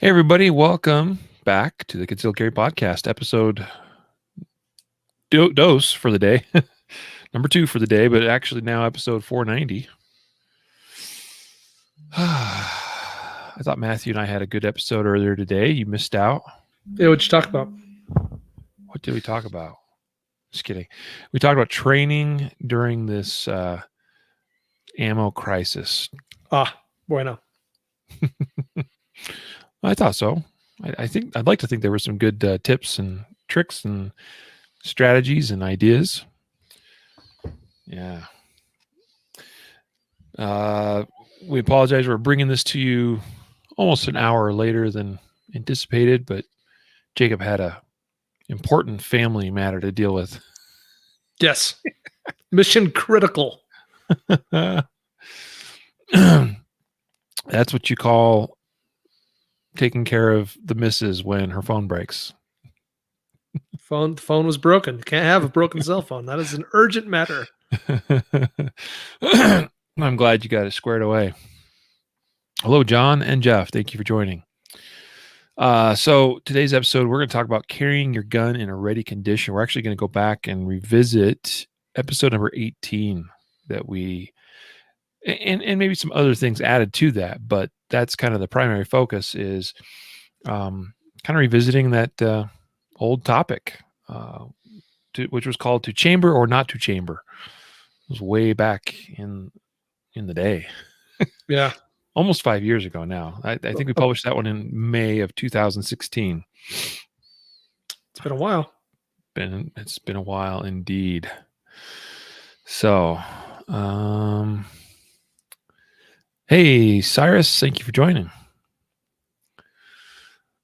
Hey, everybody, welcome back to the Concealed Carry Podcast, episode dose for the day, number 2 for the day, but actually now episode 490. I thought Matthew and I had a good episode earlier today. You missed out. Yeah, what'd you talk about? What did we talk about? Just kidding. We talked about training during this ammo crisis. Bueno. I thought so. I'd like to think there were some good tips and tricks and strategies and ideas. Yeah. We apologize. We're bringing this to you almost an hour later than anticipated, but Jacob had a important family matter to deal with. Yes. Mission critical. That's what you call taking care of the missus when her phone breaks. The phone was broken. You can't have a broken cell phone. That is an urgent matter. I'm glad you got it squared away. Hello, John and Jeff. Thank you for joining. So today's episode, we're going to talk about carrying your gun in a ready condition. We're actually going to go back and revisit episode number 18 that we, and maybe some other things added to that, but that's kind of the primary focus is kind of revisiting that old topic, which was called To Chamber or Not to Chamber. It was way back in the day. Yeah. Almost 5 years ago now. I think we published that one in May of 2016. It's been a while. It's been a while indeed. So, hey, Cyrus, thank you for joining.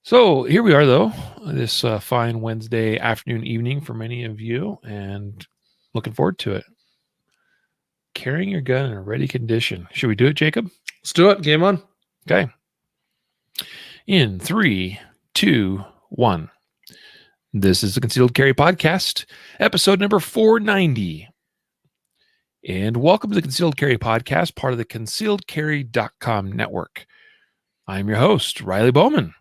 So here we are, though, this fine Wednesday afternoon, evening for many of you, and looking forward to it. Carrying your gun in a ready condition. Should we do it, Jacob? Let's do it. Game on. Okay. In 3, 2, 1. This is the Concealed Carry Podcast, episode number 490. And welcome to the Concealed Carry Podcast, part of the concealedcarry.com network. I'm your host, Riley Bowman,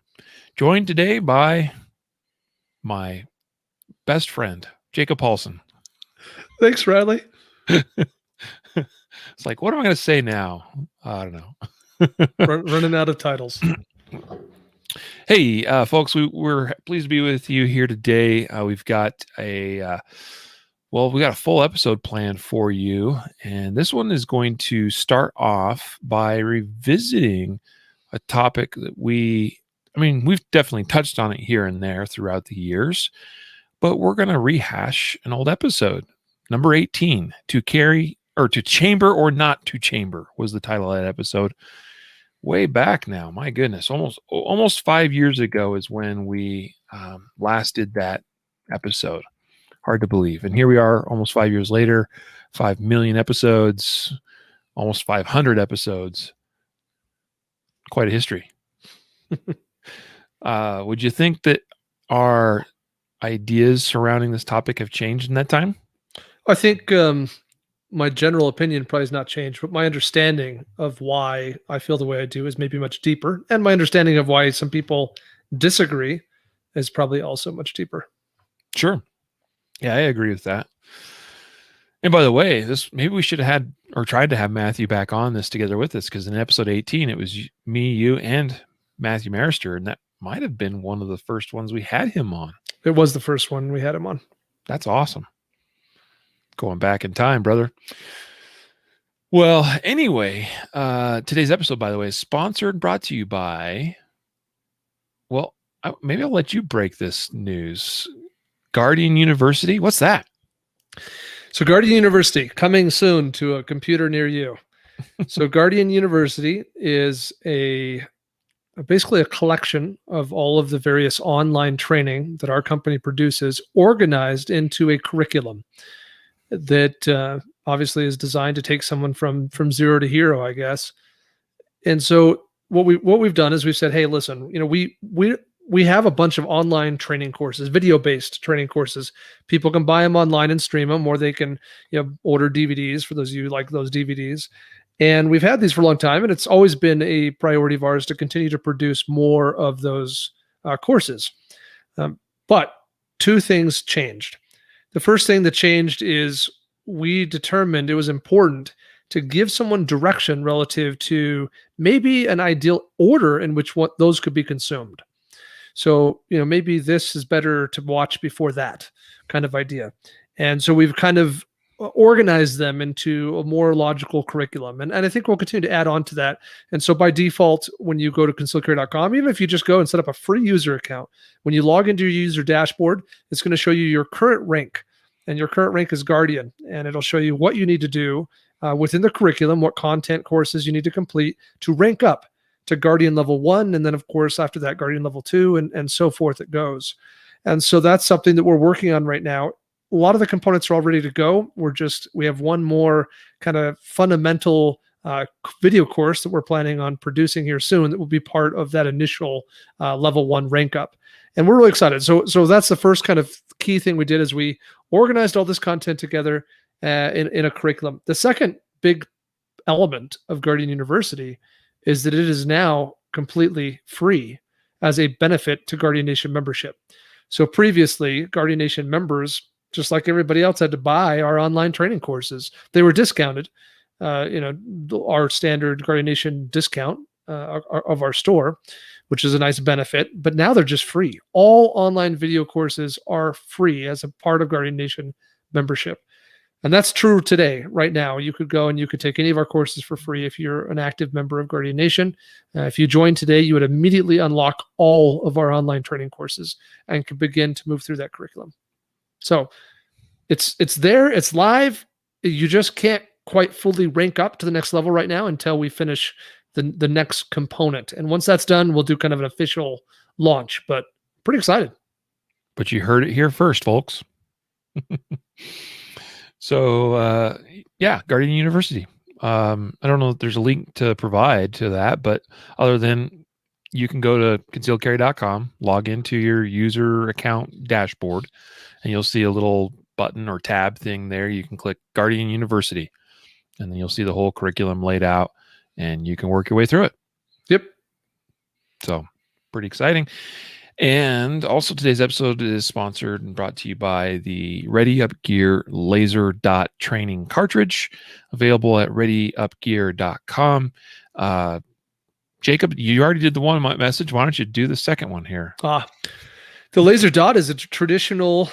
joined today by my best friend, Jacob Paulsen. Thanks, Riley. It's like, what am I going to say now? I don't know. Running out of titles. Hey, folks, we're pleased to be with you here today. We've got we got a full episode planned for you. And this one is going to start off by revisiting a topic that we've definitely touched on it here and there throughout the years, but we're going to rehash an old episode. Number 18, To Chamber or Not to Chamber was the title of that episode. Way back now, my goodness, almost 5 years ago is when we last did that episode. Hard to believe. And here we are almost 5 years later, 5 million episodes, almost 500 episodes. Quite a history. Would you think that our ideas surrounding this topic have changed in that time? I think my general opinion probably has not changed, but my understanding of why I feel the way I do is maybe much deeper. And my understanding of why some people disagree is probably also much deeper. Sure. Yeah, I agree with that. And by the way, maybe we should have had or tried to have Matthew back on this together with us, because in episode 18, it was me, you, and Matthew Marister, and that might have been one of the first ones we had him on. It was the first one we had him on. That's awesome. Going back in time, brother. Well, anyway, today's episode, by the way, is sponsored and brought to you by, maybe I'll let you break this news. Guardian University. What's that? So Guardian University, coming soon to a computer near you. So Guardian University is basically a collection of all of the various online training that our company produces, organized into a curriculum that obviously is designed to take someone from zero to hero, I guess. And so what we've done is we've said, hey, listen, we have a bunch of online training courses, video-based training courses. People can buy them online and stream them, or they can order DVDs for those of you who like those DVDs. And we've had these for a long time, and it's always been a priority of ours to continue to produce more of those courses. But two things changed. The first thing that changed is we determined it was important to give someone direction relative to maybe an ideal order in which what those could be consumed. So, maybe this is better to watch before that kind of idea. And so we've kind of organized them into a more logical curriculum. And I think we'll continue to add on to that. And so by default, when you go to concealedcarry.com, even if you just go and set up a free user account, when you log into your user dashboard, it's going to show you your current rank. And your current rank is Guardian. And it'll show you what you need to do within the curriculum, what content courses you need to complete to rank up to Guardian level 1. And then, of course, after that, Guardian level 2, and so forth it goes. And so that's something that we're working on right now. A lot of the components are all ready to go. We have one more kind of fundamental video course that we're planning on producing here soon that will be part of that initial level 1 rank up. And we're really excited. So that's the first kind of key thing we did, is we organized all this content together in a curriculum. The second big element of Guardian University is that it is now completely free as a benefit to Guardian Nation membership. So previously, Guardian Nation members, just like everybody else, had to buy our online training courses. They were discounted, our standard Guardian Nation discount of our store, which is a nice benefit. But now they're just free. All online video courses are free as a part of Guardian Nation membership. And that's true today, right now. You could go and you could take any of our courses for free if you're an active member of Guardian Nation. If you join today, you would immediately unlock all of our online training courses and could begin to move through that curriculum. So it's there, it's live. You just can't quite fully rank up to the next level right now until we finish the next component. And once that's done, we'll do kind of an official launch, but pretty excited. But you heard it here first, folks. So, Guardian University. I don't know if there's a link to provide to that, but other than you can go to concealedcarry.com, log into your user account dashboard, and you'll see a little button or tab thing there. You can click Guardian University, and then you'll see the whole curriculum laid out, and you can work your way through it. Yep. So pretty exciting. And also today's episode is sponsored and brought to you by the Ready Up Gear laser dot training cartridge, available at readyupgear.com. Jacob, you already did the one message. Why don't you do the second one here? The laser dot is a traditional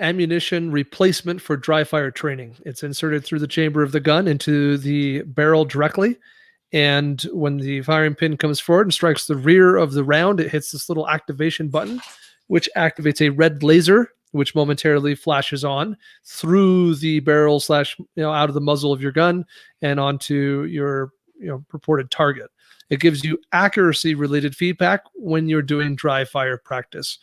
ammunition replacement for dry fire training. It's inserted through the chamber of the gun into the barrel directly. And when the firing pin comes forward and strikes the rear of the round, it hits this little activation button, which activates a red laser, which momentarily flashes on through the barrel / out of the muzzle of your gun and onto your purported target. It gives you accuracy related feedback when you're doing dry fire practice.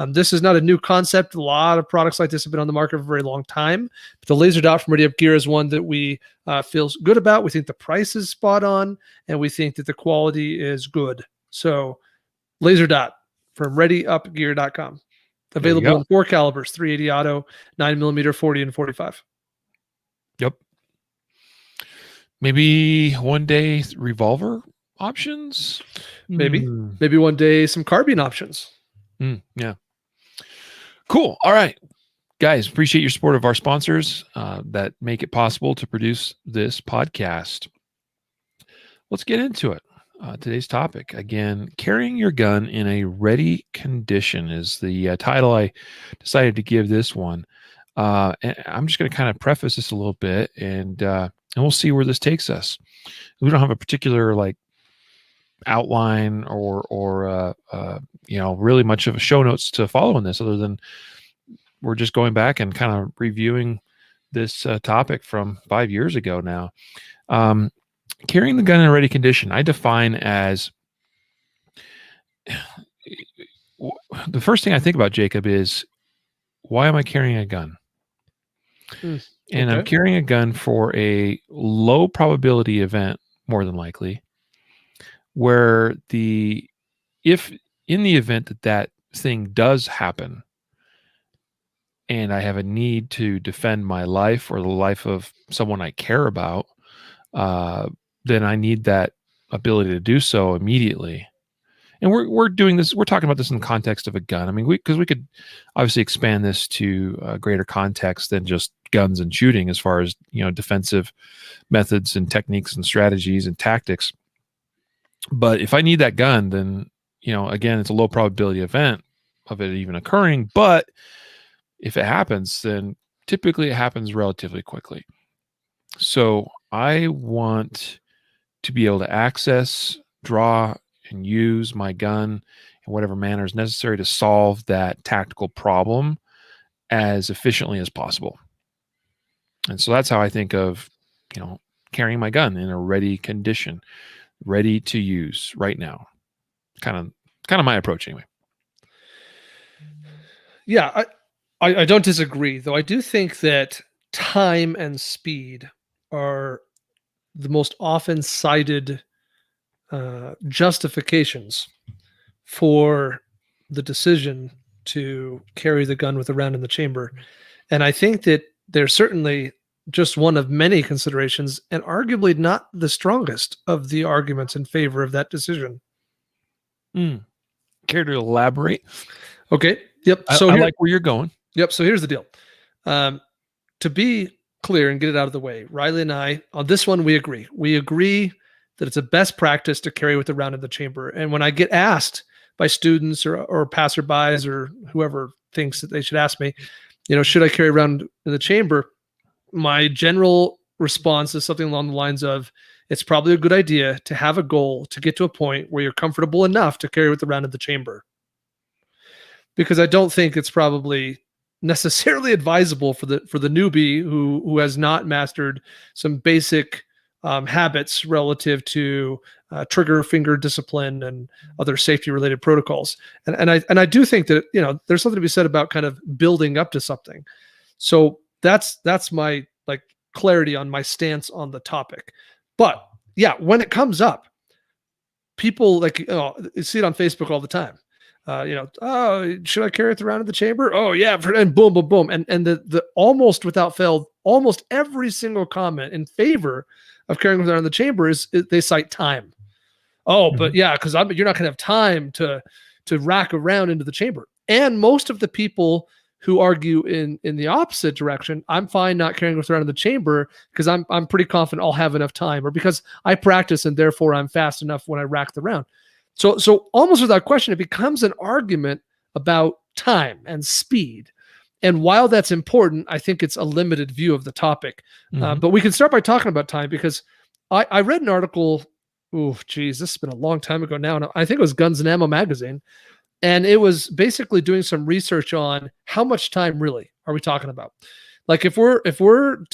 This is not a new concept. A lot of products like this have been on the market for a very long time. But the laser dot from Ready Up Gear is one that we feel good about. We think the price is spot on, and we think that the quality is good. So laser dot from readyupgear.com. Available in 4 calibers, 380 auto, 9mm, 40, and 45. Yep. Maybe one day revolver options? Maybe one day some carbine options. Yeah. Cool. All right, guys, appreciate your support of our sponsors that make it possible to produce this podcast. Let's get into it. Today's topic, again, carrying your gun in a ready condition is the title I decided to give this one. And I'm just going to kind of preface this a little bit, and we'll see where this takes us. We don't have a particular outline or really much of a show notes to follow in this, other than we're just going back and kind of reviewing this topic from 5 years ago now. Carrying the gun in a ready condition, I define as the first thing I think about, Jacob, is why am I carrying a gun? And I'm carrying a gun for a low probability event, more than likely, where if in the event that thing does happen and I have a need to defend my life or the life of someone I care about, then I need that ability to do so immediately. And we're doing this. We're talking about this in the context of a gun. I mean, because we could obviously expand this to a greater context than just guns and shooting, as far as defensive methods and techniques and strategies and tactics. But if I need that gun, then again, it's a low probability event of it even occurring. But if it happens, then typically it happens relatively quickly. So I want to be able to access, draw, and use my gun in whatever manner is necessary to solve that tactical problem as efficiently as possible. And so that's how I think of, carrying my gun in a ready condition, ready to use right now. Kind of my approach anyway. Yeah, I don't disagree, though I do think that time and speed are the most often cited justifications for the decision to carry the gun with a round in the chamber. And I think that they're certainly just one of many considerations, and arguably not the strongest of the arguments in favor of that decision. Care to elaborate? Okay. Yep. So I like where you're going. Yep. So here's the deal. To be clear and get it out of the way, Riley and I, on this one, we agree. We agree that it's a best practice to carry with the round in the chamber. And when I get asked by students or passerbys or whoever thinks that they should ask me, should I carry around in the chamber? My general response is something along the lines of, it's probably a good idea to have a goal to get to a point where you're comfortable enough to carry with the round in the chamber. Because I don't think it's probably necessarily advisable for the newbie who has not mastered some basic habits relative to trigger finger discipline and other safety related protocols. And I do think that there's something to be said about kind of building up to something. So that's my clarity on my stance on the topic. But yeah, when it comes up, people you see it on Facebook all the time. Oh, should I carry it around in the chamber? Oh yeah, and boom, boom, boom, and the almost without fail, almost every single comment in favor of carrying it around in the chamber is they cite time. Oh, but yeah, because you're not going to have time to rack around into the chamber. And most of the people who argue in the opposite direction, I'm fine not carrying it around in the chamber because I'm pretty confident I'll have enough time, or because I practice and therefore I'm fast enough when I rack the round. So almost without question, it becomes an argument about time and speed. And while that's important, I think it's a limited view of the topic. But we can start by talking about time, because I read an article, this has been a long time ago now, and I think it was Guns and Ammo magazine. And it was basically doing some research on how much time really are we talking about? Like if we're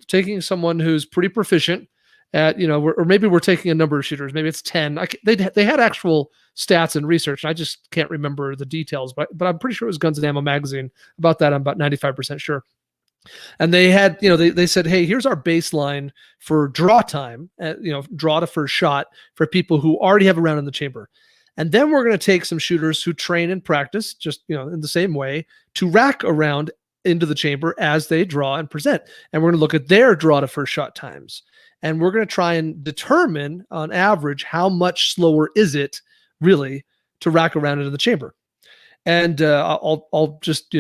taking someone who's pretty proficient at, or maybe we're taking a number of shooters, maybe it's 10. They had actual stats and research, and I just can't remember the details, but I'm pretty sure it was Guns and Ammo magazine about that. I'm about 95% sure. And they had, they said, hey, here's our baseline for draw time, draw to first shot for people who already have a round in the chamber. And then we're going to take some shooters who train and practice just, in the same way to rack a round into the chamber as they draw and present. And we're going to look at their draw to first shot times. And we're going to try and determine on average, how much slower is it really to rack around into the chamber. And I'll just,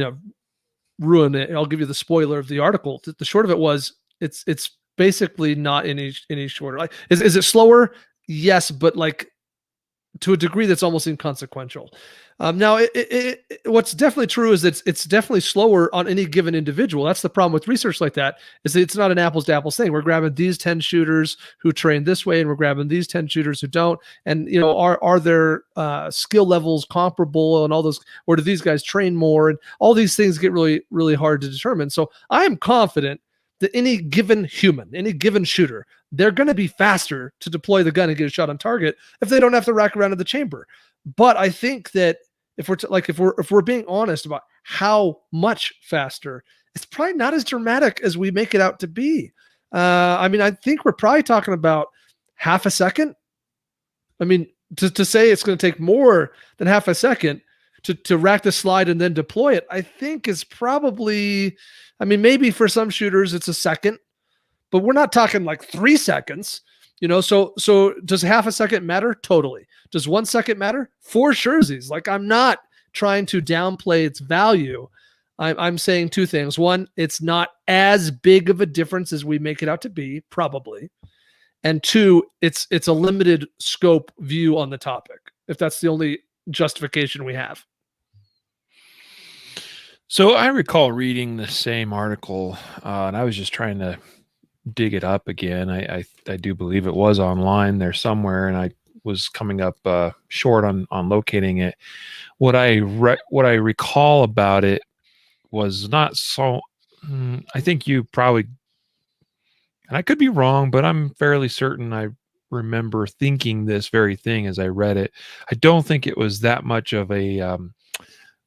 ruin it. I'll give you the spoiler of the article. The short of it was it's basically not any shorter. Like, is it slower? Yes, but to a degree that's almost inconsequential. Now, what's definitely true is that it's definitely slower on any given individual. That's the problem with research like that, is that it's not an apples to apples thing. We're grabbing these 10 shooters who train this way, and we're grabbing these 10 shooters who don't. And, are their skill levels comparable and all those, or do these guys train more? And all these things get really, really hard to determine. So I am confident that any given human, any given shooter, they're going to be faster to deploy the gun and get a shot on target if they don't have to rack around in the chamber. But I think that if we're being honest about how much faster, it's probably not as dramatic as we make it out to be. I think we're probably talking about half a second. I mean, to say it's going to take more than half a second to rack the slide and then deploy it, I think is probably, maybe for some shooters it's a second, but we're not talking 3 seconds. So does half a second matter? Totally. Does 1 second matter? For sure. Like, I'm not trying to downplay its value. I'm saying two things. One, it's not as big of a difference as we make it out to be, probably. And two, it's a limited scope view on the topic, if that's the only justification we have. So I recall reading the same article, and I was just trying to dig it up again. I do believe it was online there somewhere, and I was coming up short on locating it. What I recall about it was not so. I think you probably, and I could be wrong, but I'm fairly certain I remember thinking this very thing as I read it. I don't think it was that much of a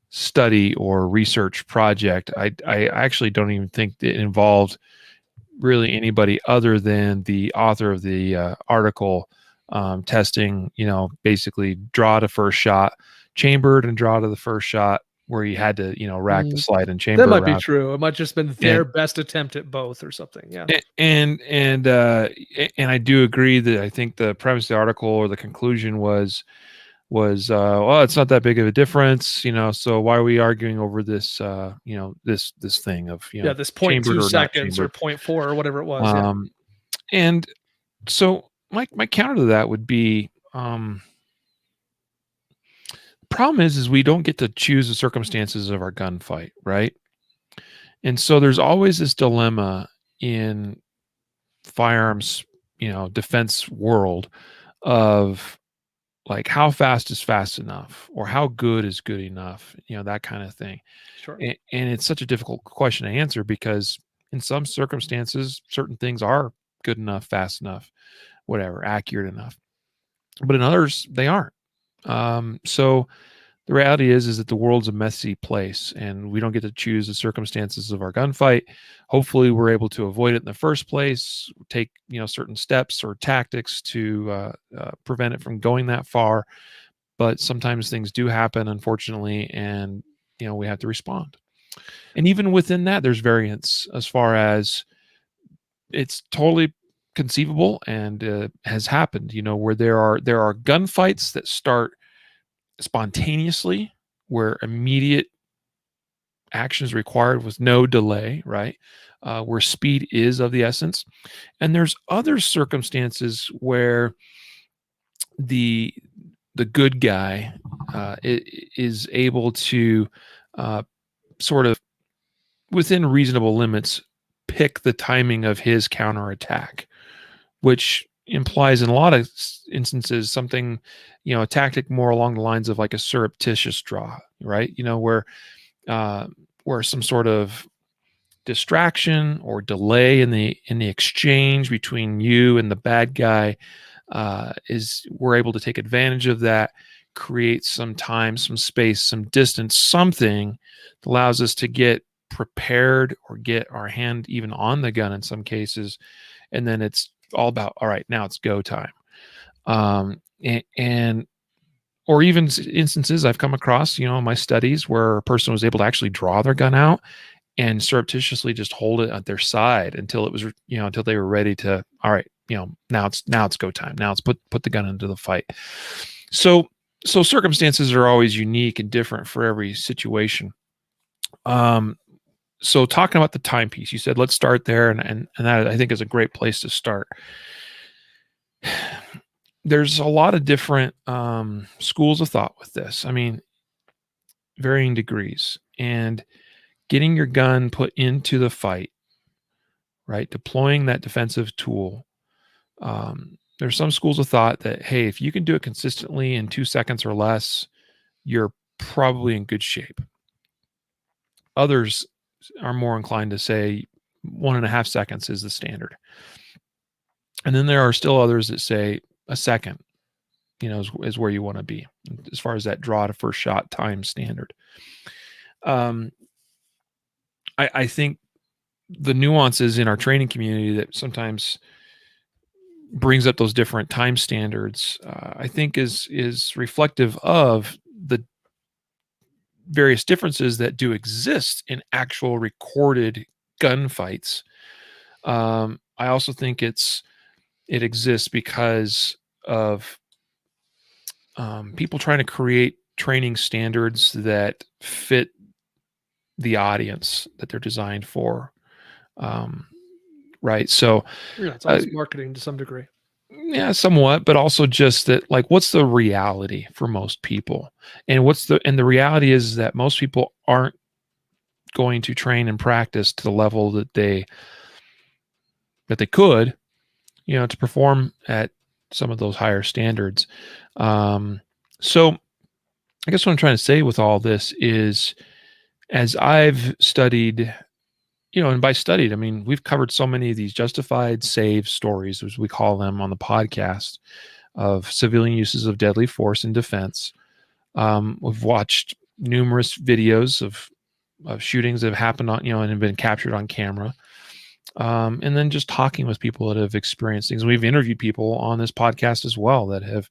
study or research project. I actually don't even think it involved really anybody other than the author of the article testing, basically draw to first shot, chambered and draw to the first shot, where you had to, rack the slide and chamber That might be around. true. It might just been their best attempt at both or something. Yeah. And I do agree that I think the premise of the article or the conclusion was well, it's not that big of a difference, so why are we arguing over this this thing of this 0.2 seconds or 0.4 or whatever it was. And so my counter to that would be problem is we don't get to choose the circumstances of our gunfight, right? And so there's always this dilemma in firearms defense world of, like, how fast is fast enough, or how good is good enough, that kind of thing. Sure. And it's such a difficult question to answer, because in some circumstances, certain things are good enough, fast enough, whatever, accurate enough. But in others, they aren't. So the reality is that the world's a messy place, and we don't get to choose the circumstances of our gunfight. Hopefully we're able to avoid it in the first place, take certain steps or tactics to prevent it from going that far. But sometimes things do happen, unfortunately, and we have to respond. And even within that, there's variance, as far as it's totally conceivable and has happened, where there are gunfights that start spontaneously, where immediate action is required with no delay, right? Where speed is of the essence. And there's other circumstances where the good guy is able to sort of, within reasonable limits, pick the timing of his counterattack, which implies in a lot of instances something, a tactic more along the lines of like a surreptitious draw, right? Where some sort of distraction or delay in the exchange between you and the bad guy we're able to take advantage of that, create some time, some space, some distance, something that allows us to get prepared or get our hand even on the gun in some cases. And then it's all about, all right, now it's go time. And or even instances I've come across, in my studies, where a person was able to actually draw their gun out and surreptitiously just hold it at their side until it was, until they were ready to, all right, now it's go time. Now it's put the gun into the fight. So circumstances are always unique and different for every situation. So talking about the timepiece, you said, let's start there. And that, I think, is a great place to start. There's a lot of different schools of thought with this. I mean, varying degrees. And getting your gun put into the fight, right? Deploying that defensive tool. There's some schools of thought that, hey, if you can do it consistently in 2 seconds or less, you're probably in good shape. Others are more inclined to say 1.5 seconds is the standard. And then there are still others that say a second, is where you want to be as far as that draw to first shot time standard. I think the nuances in our training community that sometimes brings up those different time standards, I think is reflective of the various differences that do exist in actual recorded gunfights. I also think it's it exists because of people trying to create training standards that fit the audience that they're designed for. Right. So, Yeah, it's almost marketing to some degree. yeah, somewhat, but also just that, like, what's the reality for most people? And the reality is that most people aren't going to train and practice to the level that they could, to perform at some of those higher standards. So I guess what I'm trying to say with all this is, as I've studied, and by studied, I mean, we've covered so many of these justified save stories, as we call them on the podcast, of civilian uses of deadly force in defense. We've watched numerous videos of shootings that have happened on, and have been captured on camera. And then just talking with people that have experienced things. We've interviewed people on this podcast as well that have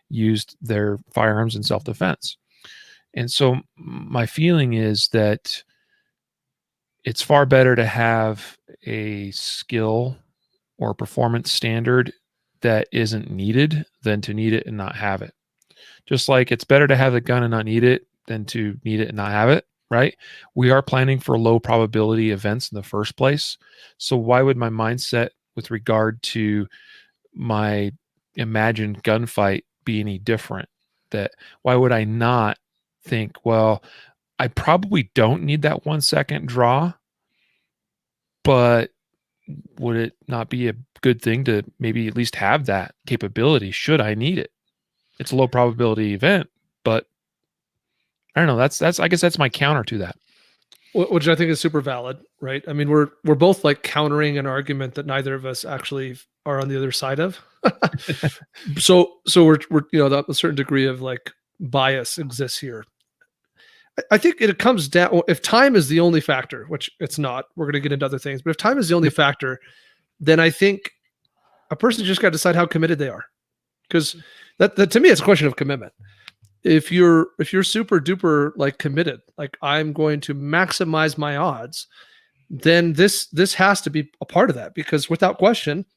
used their firearms in self-defense. And so my feeling is that it's far better to have a skill or performance standard that isn't needed than to need it and not have it. Just like it's better to have the gun and not need it than to need it and not have it, right? We are planning for low probability events in the first place. So why would my mindset with regard to my imagined gunfight be any different? Why would I not think, well, I probably don't need that 1 second draw, but would it not be a good thing to maybe at least have that capability should I need it? It's a low probability event, but I don't know. I guess that's my counter to that. Which I think is super valid, right? I mean, we're both like countering an argument that neither of us actually are on the other side of. so we're a certain degree of like bias exists here. I think it comes down, if time is the only factor, which it's not, we're going to get into other things, but if time is the only factor, then I think a person just got to decide how committed they are. Because that to me, it's a question of commitment. If you're super duper like committed, like I'm going to maximize my odds, then this has to be a part of that, because without question,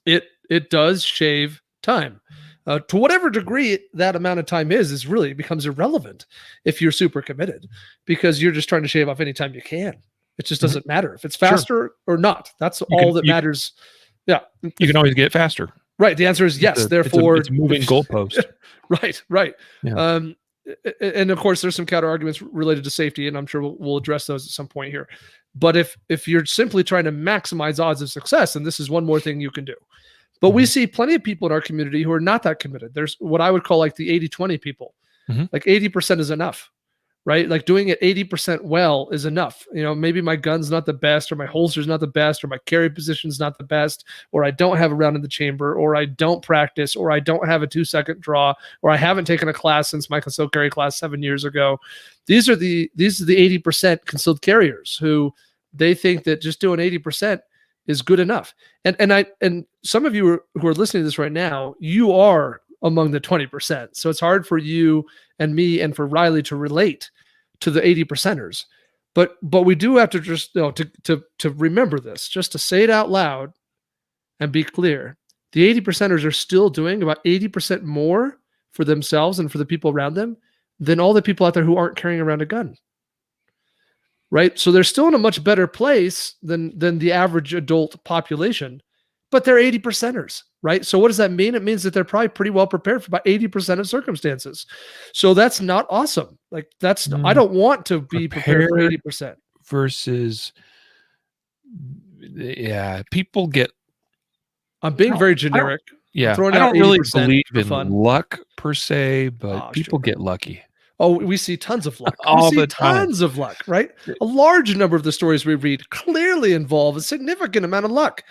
it does shave time. To whatever degree that amount of time is really becomes irrelevant if you're super committed, because you're just trying to shave off any time you can. It just doesn't matter if it's faster or not. That's all that matters. Yeah. You can always get faster. Right. The answer is yes. Therefore, it's a moving goalpost. Right. Yeah. And of course, there's some counter arguments related to safety, and I'm sure we'll address those at some point here. But if you're simply trying to maximize odds of success, then this is one more thing you can do. But we see plenty of people in our community who are not that committed. There's what I would call like the 80-20 people. Like 80% is enough, right? Like doing it 80% well is enough. Maybe my gun's not the best, or my holster's not the best, or my carry position's not the best, or I don't have a round in the chamber, or I don't practice, or I don't have a 2 second draw, or I haven't taken a class since my concealed carry class 7 years ago. These are the 80% concealed carriers who they think that just doing 80% is good enough. And some of you who are listening to this right now, you are among the 20%. So it's hard for you and me and for Riley to relate to the 80%ers. But we do have to just to remember this, just to say it out loud and be clear. The 80%ers are still doing about 80% more for themselves and for the people around them than all the people out there who aren't carrying around a gun. Right? So they're still in a much better place than the average adult population, but they're 80%ers, right? So what does that mean? It means that they're probably pretty well prepared for about 80% of circumstances. So that's not awesome. Like I don't want to be prepared for 80%. Versus, people get. I'm being very generic. I don't really believe in luck per se, but people get lucky. Oh, we see tons of luck. Tons of luck, right? A large number of the stories we read clearly involve a significant amount of luck.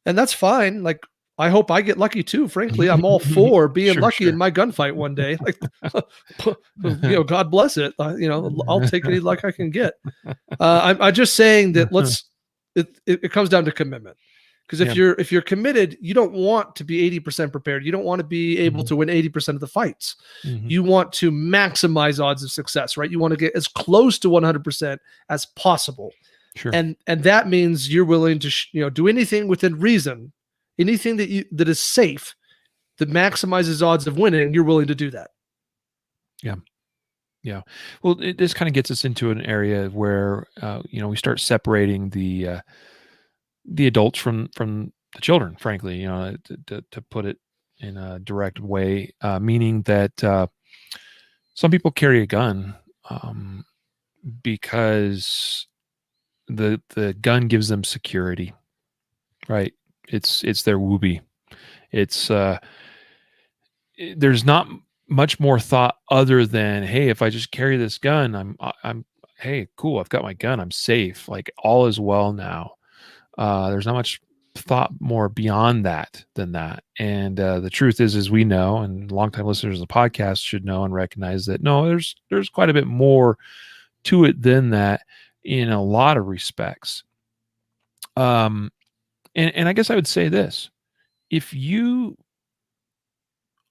And that's fine. Like, I hope I get lucky too. Frankly, I'm all for being lucky in my gunfight one day. Like, God bless it. I'll take any luck I can get. I'm just saying that it comes down to commitment. Because if you're committed, you don't want to be 80% prepared. You don't want to be able to win 80% of the fights. You want to maximize odds of success, right? You want to get as close to 100% as possible. Sure. And that means you're willing to do anything within reason anything that is safe, that maximizes odds of winning, you're willing to do that. Yeah. Well, this kind of gets us into an area where, we start separating the adults from the children, frankly, to put it in a direct way, meaning that some people carry a gun because the gun gives them security, right? It's their whoopee. It's there's not much more thought other than, hey, if I just carry this gun, I'm hey, cool, I've got my gun, I'm safe, like all is well now. There's not much thought more beyond that than that. And the truth is, as we know, and longtime listeners of the podcast should know and recognize that, no, there's quite a bit more to it than that in a lot of respects. And I guess I would say this: if you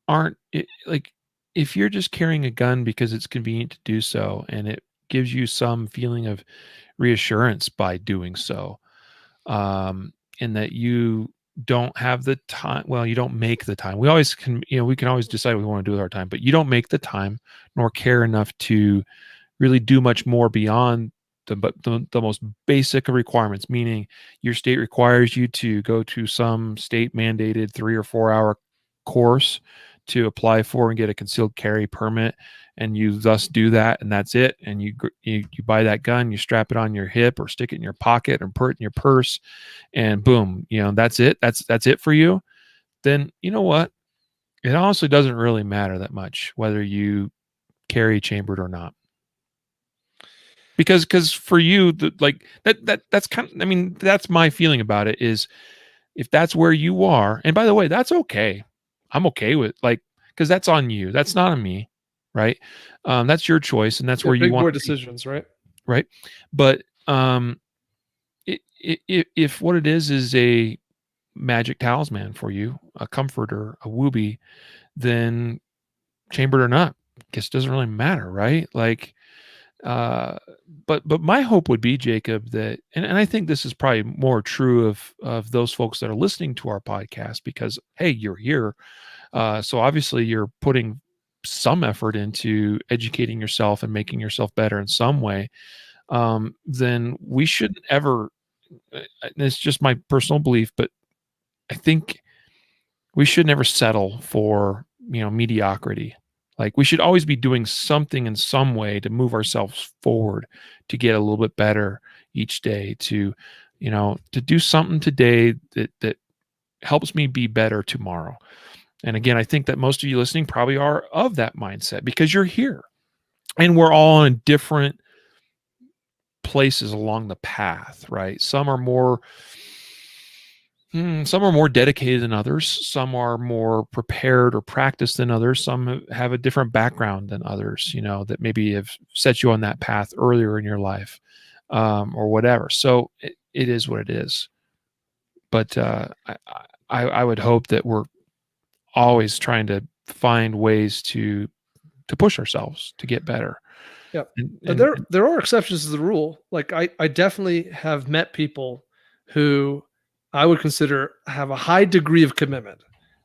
aren't if you're just carrying a gun because it's convenient to do so, and it gives you some feeling of reassurance by doing so, and that you don't have the time, well, you don't make the time. We always can, we can always decide what we want to do with our time, but you don't make the time nor care enough to really do much more beyond the most basic of requirements, meaning your state requires you to go to some state mandated 3 or 4 hour course to apply for and get a concealed carry permit, and you thus do that, and that's it. And you buy that gun, you strap it on your hip or stick it in your pocket or put it in your purse, and boom, that's it. That's it for you. Then you know what? It honestly doesn't really matter that much whether you carry chambered or not. Because for you, that's kind of, I mean, that's my feeling about it, is if that's where you are, and by the way, that's okay. I'm okay with, because that's on you. That's not on me, right? That's your choice, and that's where you want decisions, right? Right. But if what it is a magic talisman for you, a comforter, a whoopee, then chambered or not, guess it doesn't really matter, right? But my hope would be, Jacob, that, and I think this is probably more true of those folks that are listening to our podcast, because, hey, you're here. So obviously you're putting some effort into educating yourself and making yourself better in some way. Then we shouldn't ever, it's just my personal belief, but I think we should never settle for, mediocrity. Like, we should always be doing something in some way to move ourselves forward, to get a little bit better each day, to do something today that helps me be better tomorrow. And again, I think that most of you listening probably are of that mindset, because you're here and we're all in different places along the path, right? Some are more dedicated than others. Some are more prepared or practiced than others. Some have a different background than others, that maybe have set you on that path earlier in your life, or whatever. So it is what it is. But I would hope that we're always trying to find ways to push ourselves to get better. Yeah. But there are exceptions to the rule. Like, I definitely have met people who I would consider have a high degree of commitment,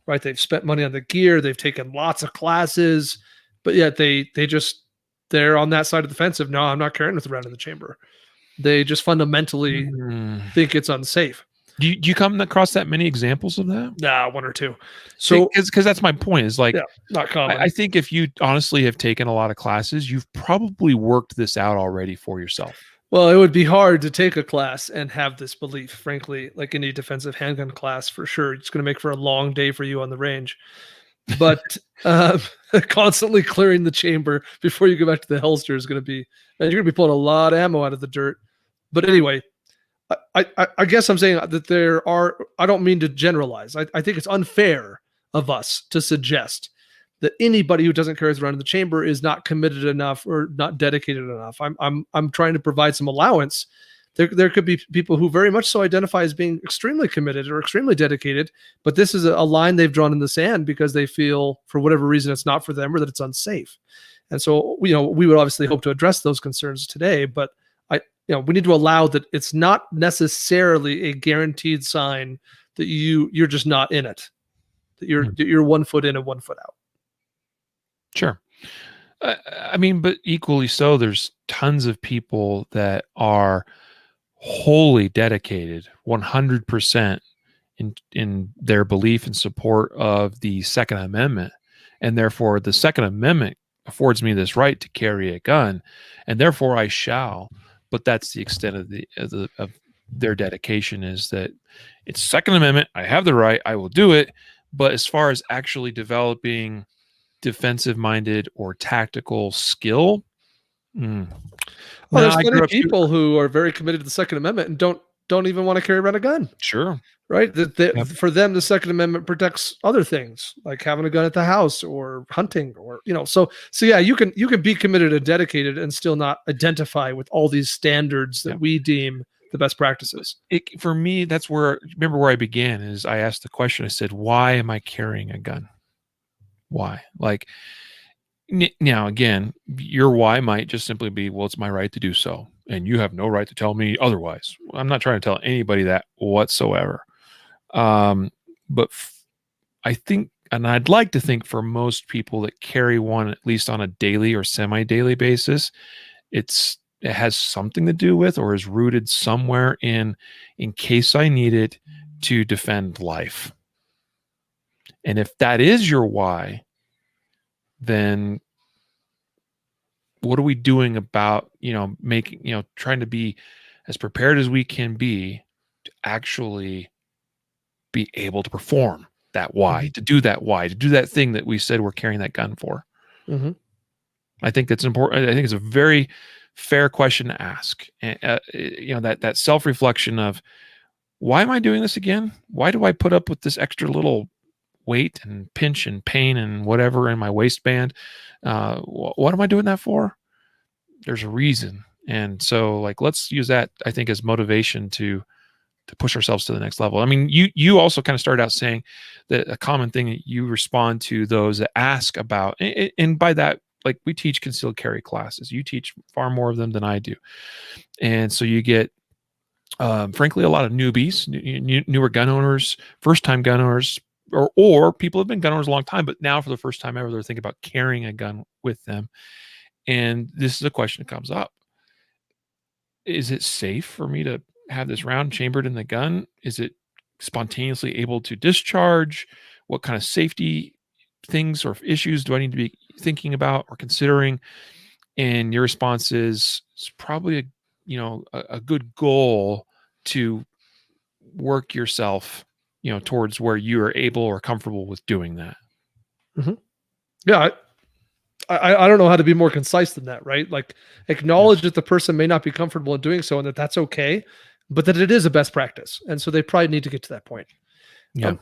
right? They've spent money on the gear, they've taken lots of classes, but yet they're on that side of the fence of, no, I'm not carrying this around in the chamber. They just fundamentally think it's unsafe. Do you come across that many examples of that? Nah, 1 or 2. So, because that's my point, is not common. I think if you honestly have taken a lot of classes, you've probably worked this out already for yourself. Well, it would be hard to take a class and have this belief, frankly, like any defensive handgun class, for sure. It's going to make for a long day for you on the range. But constantly clearing the chamber before you go back to the holster is going to be, man, you're going to be pulling a lot of ammo out of the dirt. But anyway, I guess I'm saying that I don't mean to generalize. I think it's unfair of us to suggest that anybody who doesn't carry around in the chamber is not committed enough or not dedicated enough. I'm trying to provide some allowance. There could be people who very much so identify as being extremely committed or extremely dedicated, but this is a line they've drawn in the sand because they feel, for whatever reason, it's not for them, or that it's unsafe. And so, we would obviously hope to address those concerns today, but we need to allow that it's not necessarily a guaranteed sign that you're just not in it, that you're 1 foot in and 1 foot out. Sure. I mean, but equally so, there's tons of people that are wholly dedicated 100% in their belief and support of the Second Amendment. And therefore, the Second Amendment affords me this right to carry a gun, and therefore I shall. But that's the extent of their dedication, is that it's Second Amendment. I have the right. I will do it. But as far as actually developing defensive-minded or tactical skill, well, there's plenty of people who are very committed to the Second Amendment and don't even want to carry around a gun. Sure. Right? For them, the Second Amendment protects other things, like having a gun at the house or hunting, or so yeah, you can be committed and dedicated and still not identify with all these standards that we deem the best practices. For me, that's remember where I began, is I asked the question, I said, why am I carrying a gun? Why? Like, now again, your why might just simply be, well, it's my right to do so, and you have no right to tell me otherwise. I'm not trying to tell anybody that whatsoever. But I think, and I'd like to think, for most people that carry one, at least on a daily or semi-daily basis, it has something to do with, or is rooted somewhere in case I need it to defend life. And if that is your why, then what are we doing about, making, trying to be as prepared as we can be to actually be able to perform that why, to do that thing that we said we're carrying that gun for. Mm-hmm. I think that's important. I think it's a very fair question to ask. That self-reflection of, why am I doing this again? Why do I put up with this extra little weight and pinch and pain and whatever in my waistband? What am I doing that for? There's a reason. And so, like, let's use that, I think, as motivation to push ourselves to the next level. I mean, you also kind of started out saying that a common thing that you respond to those that ask about, and by that, like, we teach concealed carry classes. You teach far more of them than I do. And so you get, frankly, a lot of newbies, newer gun owners, first-time gun owners, or people have been gun owners a long time, but now for the first time ever, they're thinking about carrying a gun with them. And this is a question that comes up. Is it safe for me to have this round chambered in the gun? Is it spontaneously able to discharge? What kind of safety things or issues do I need to be thinking about or considering? And your response is, it's probably a good goal to work yourself, towards where you are able or comfortable with doing that. Mm-hmm. Yeah. I don't know how to be more concise than that, right? Like, acknowledge that the person may not be comfortable in doing so, and that's okay, but that it is a best practice. And so they probably need to get to that point. Yeah.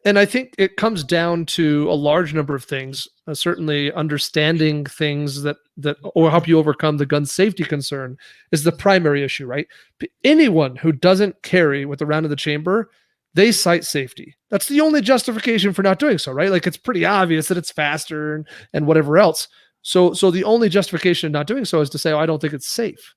And I think it comes down to a large number of things, certainly understanding things that or help you overcome the gun safety concern is the primary issue, right? Anyone who doesn't carry with the round in the chamber, they cite safety. That's the only justification for not doing so, right? Like, it's pretty obvious that it's faster and whatever else. So the only justification of not doing so is to say, oh, I don't think it's safe.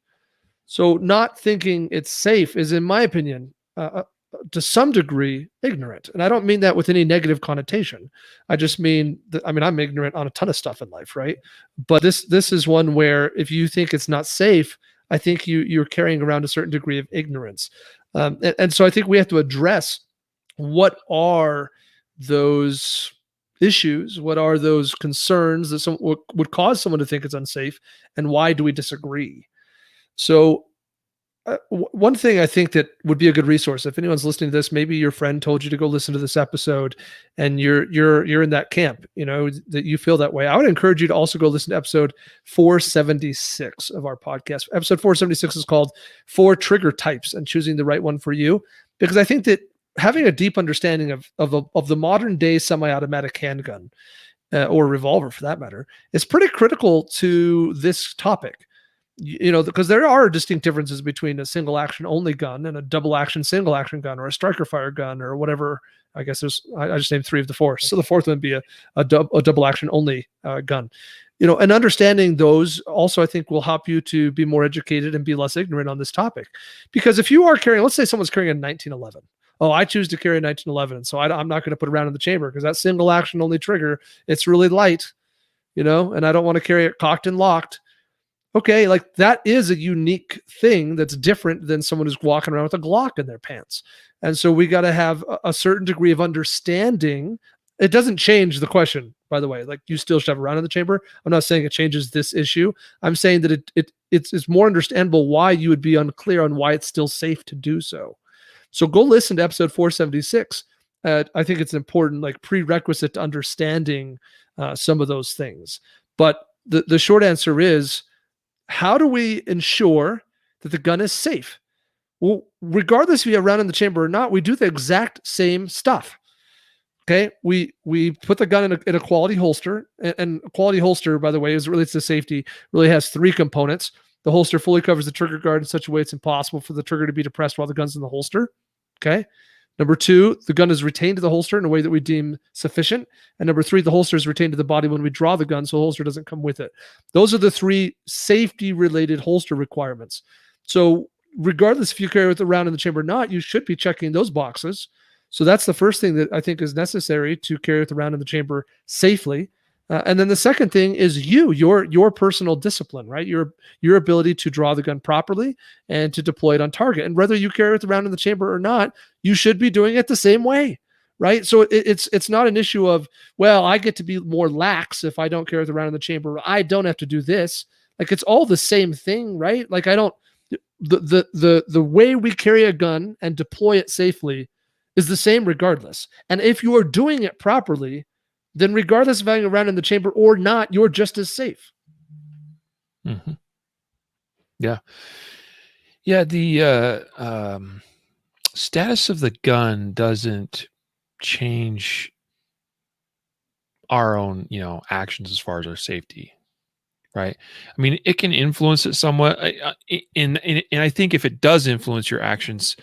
So not thinking it's safe is, in my opinion, to some degree, ignorant. And I don't mean that with any negative connotation. I just mean that, I'm ignorant on a ton of stuff in life, right? But this is one where, if you think it's not safe, I think you're carrying around a certain degree of ignorance. And so I think we have to address, what are those issues? What are those concerns that would cause someone to think it's unsafe? And why do we disagree? So one thing I think that would be a good resource, if anyone's listening to this, maybe your friend told you to go listen to this episode and you're in that camp, that you feel that way. I would encourage you to also go listen to episode 476 of our podcast. Episode 476 is called 4 Trigger Types and Choosing the Right One for You. Because I think that having a deep understanding of the modern day semi-automatic handgun, or revolver for that matter, is pretty critical to this topic. Because there are distinct differences between a single action only gun and a double action single action gun, or a striker fire gun, or whatever. I guess I just named 3 of the 4. So the 4th one would be a double action only gun. And understanding those also, I think, will help you to be more educated and be less ignorant on this topic. Because if you are carrying, let's say someone's carrying a 1911, oh, I choose to carry a 1911, so I'm not going to put a round in the chamber because that single action only trigger, it's really light, and I don't want to carry it cocked and locked. Okay, like that is a unique thing that's different than someone who's walking around with a Glock in their pants. And so we got to have a certain degree of understanding. It doesn't change the question, by the way. Like, you still should have a round in the chamber. I'm not saying it changes this issue. I'm saying that it's more understandable why you would be unclear on why it's still safe to do so. So go listen to episode 476. I think it's important, like prerequisite to understanding some of those things. But the short answer is, how do we ensure that the gun is safe? Well, regardless if you have a round in the chamber or not, we do the exact same stuff. Okay, we put the gun in a quality holster, and a quality holster, by the way, as it relates to safety, really has three components. The holster fully covers the trigger guard in such a way it's impossible for the trigger to be depressed while the gun's in the holster. Okay. Number two, the gun is retained to the holster in a way that we deem sufficient. And number three, the holster is retained to the body when we draw the gun, so the holster doesn't come with it. Those are the three safety-related holster requirements. So regardless if you carry it around in the chamber or not, you should be checking those boxes. So that's the first thing that I think is necessary to carry it around in the chamber safely. And then the second thing is your personal discipline, right? Your ability to draw the gun properly and to deploy it on target. And whether you carry it around in the chamber or not, you should be doing it the same way, right? So it's not an issue of, well, I get to be more lax if I don't carry it around in the chamber. I don't have to do this. Like, it's all the same thing, right? Like, the way we carry a gun and deploy it safely is the same regardless. And if you are doing it properly, then regardless of having a round in the chamber or not, you're just as safe. Mm-hmm. Yeah. Yeah. The status of the gun doesn't change our own, actions as far as our safety, right? I mean, it can influence it somewhat. And I think if it does influence your actions,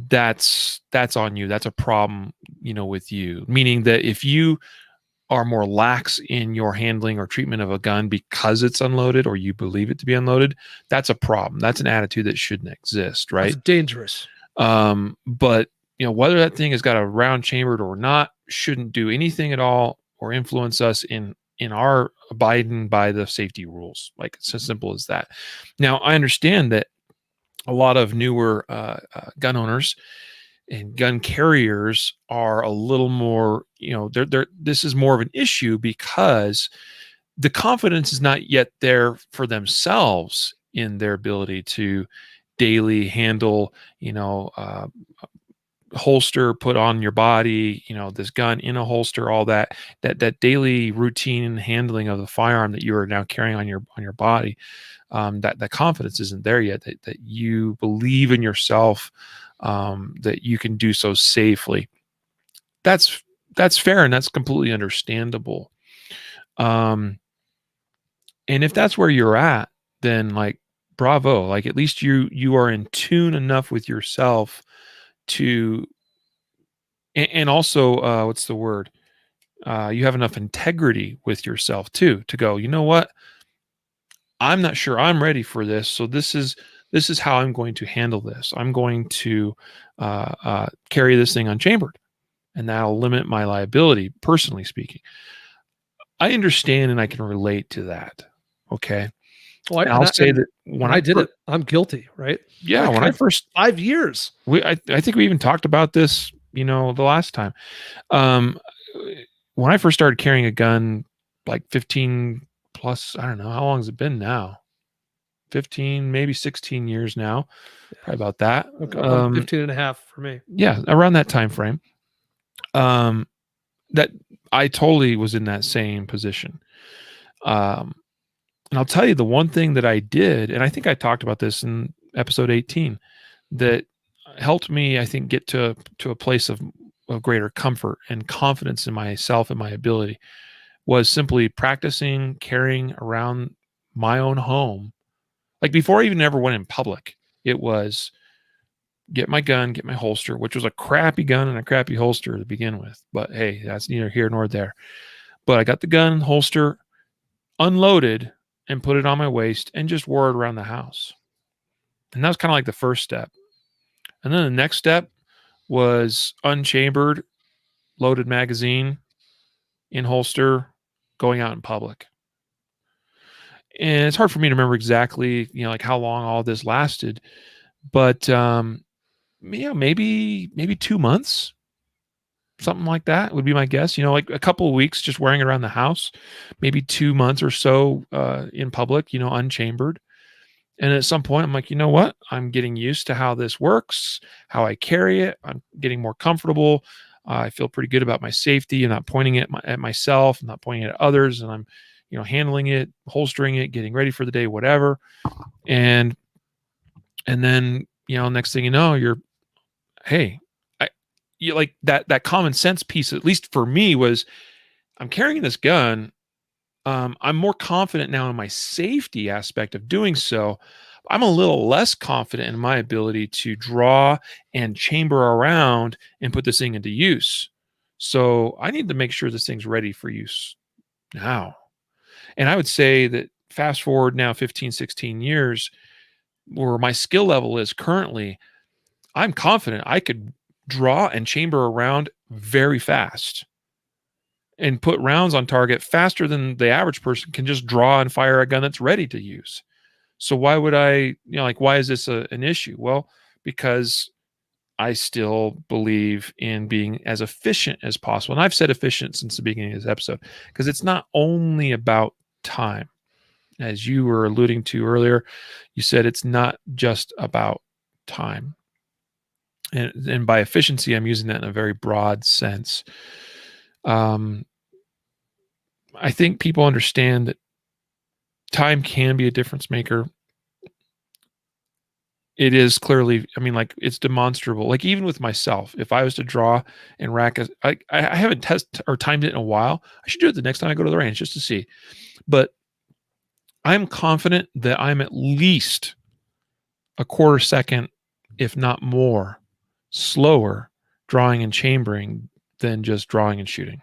that's on you. That's a problem, with you. Meaning that if you are more lax in your handling or treatment of a gun because it's unloaded or you believe it to be unloaded, that's a problem. That's an attitude that shouldn't exist, right? It's dangerous. But whether that thing has got a round chambered or not shouldn't do anything at all or influence us in our abiding by the safety rules. Like, it's as simple as that. Now, I understand that a lot of newer gun owners and gun carriers are a little more, this is more of an issue because the confidence is not yet there for themselves in their ability to daily handle, holster put on your body, this gun in a holster, all that daily routine handling of the firearm that you are now carrying on your body. That confidence isn't there yet, that you believe in yourself, that you can do so safely. That's fair, and that's completely understandable. And if that's where you're at, then like, bravo, like at least you are in tune enough with yourself to, and also, what's the word? You have enough integrity with yourself too, to go, you know what? I'm not sure I'm ready for this. So this is how I'm going to handle this. I'm going to carry this thing unchambered, and that'll limit my liability, personally speaking. I understand and I can relate to that. Okay. Well, I'll say that when I did it, I'm guilty, right? Yeah. When I first 5 years, I think we even talked about this, the last time. When I first started carrying a gun, like 15 plus, I don't know, how long has it been now? 15, maybe 16 years now. Probably about that. Okay, 15 and a half for me. Yeah, around that time frame. That I totally was in that same position. And I'll tell you the one thing that I did, and I think I talked about this in episode 18, that helped me, I think, get to a place of greater comfort and confidence in myself and my ability, was simply practicing carrying around my own home. Like, before I even ever went in public, it was get my gun, get my holster, which was a crappy gun and a crappy holster to begin with. But hey, that's neither here nor there. But I got the gun holster unloaded and put it on my waist and just wore it around the house. And that was kind of like the first step. And then the next step was unchambered, loaded magazine, in holster, going out in public. And it's hard for me to remember exactly, like how long all this lasted, but maybe 2 months, something like that would be my guess. Like a couple of weeks just wearing it around the house, maybe 2 months or so in public, unchambered. And at some point, I'm like, you know what? I'm getting used to how this works, how I carry it. I'm getting more comfortable. I feel pretty good about my safety. I'm not pointing it at myself. I'm not pointing it at others. And I'm, handling it, holstering it, getting ready for the day, whatever. And then, next thing you know, you like that common sense piece, at least for me, was I'm carrying this gun. I'm more confident now in my safety aspect of doing so. I'm a little less confident in my ability to draw and chamber around and put this thing into use. So I need to make sure this thing's ready for use now. And I would say that fast forward now 15, 16 years, where my skill level is currently, I'm confident I could draw and chamber around very fast and put rounds on target faster than the average person can just draw and fire a gun that's ready to use. So why would I, why is this an issue? Well, because I still believe in being as efficient as possible. And I've said efficient since the beginning of this episode, because it's not only about time. As you were alluding to earlier, you said it's not just about time. And by efficiency, I'm using that in a very broad sense. I think people understand that time can be a difference maker. It is clearly, it's demonstrable. Like even with myself, if I was to draw and rack, I haven't tested or timed it in a while. I should do it the next time I go to the range just to see. But I'm confident that I'm at least a quarter second, if not more, slower drawing and chambering than just drawing and shooting.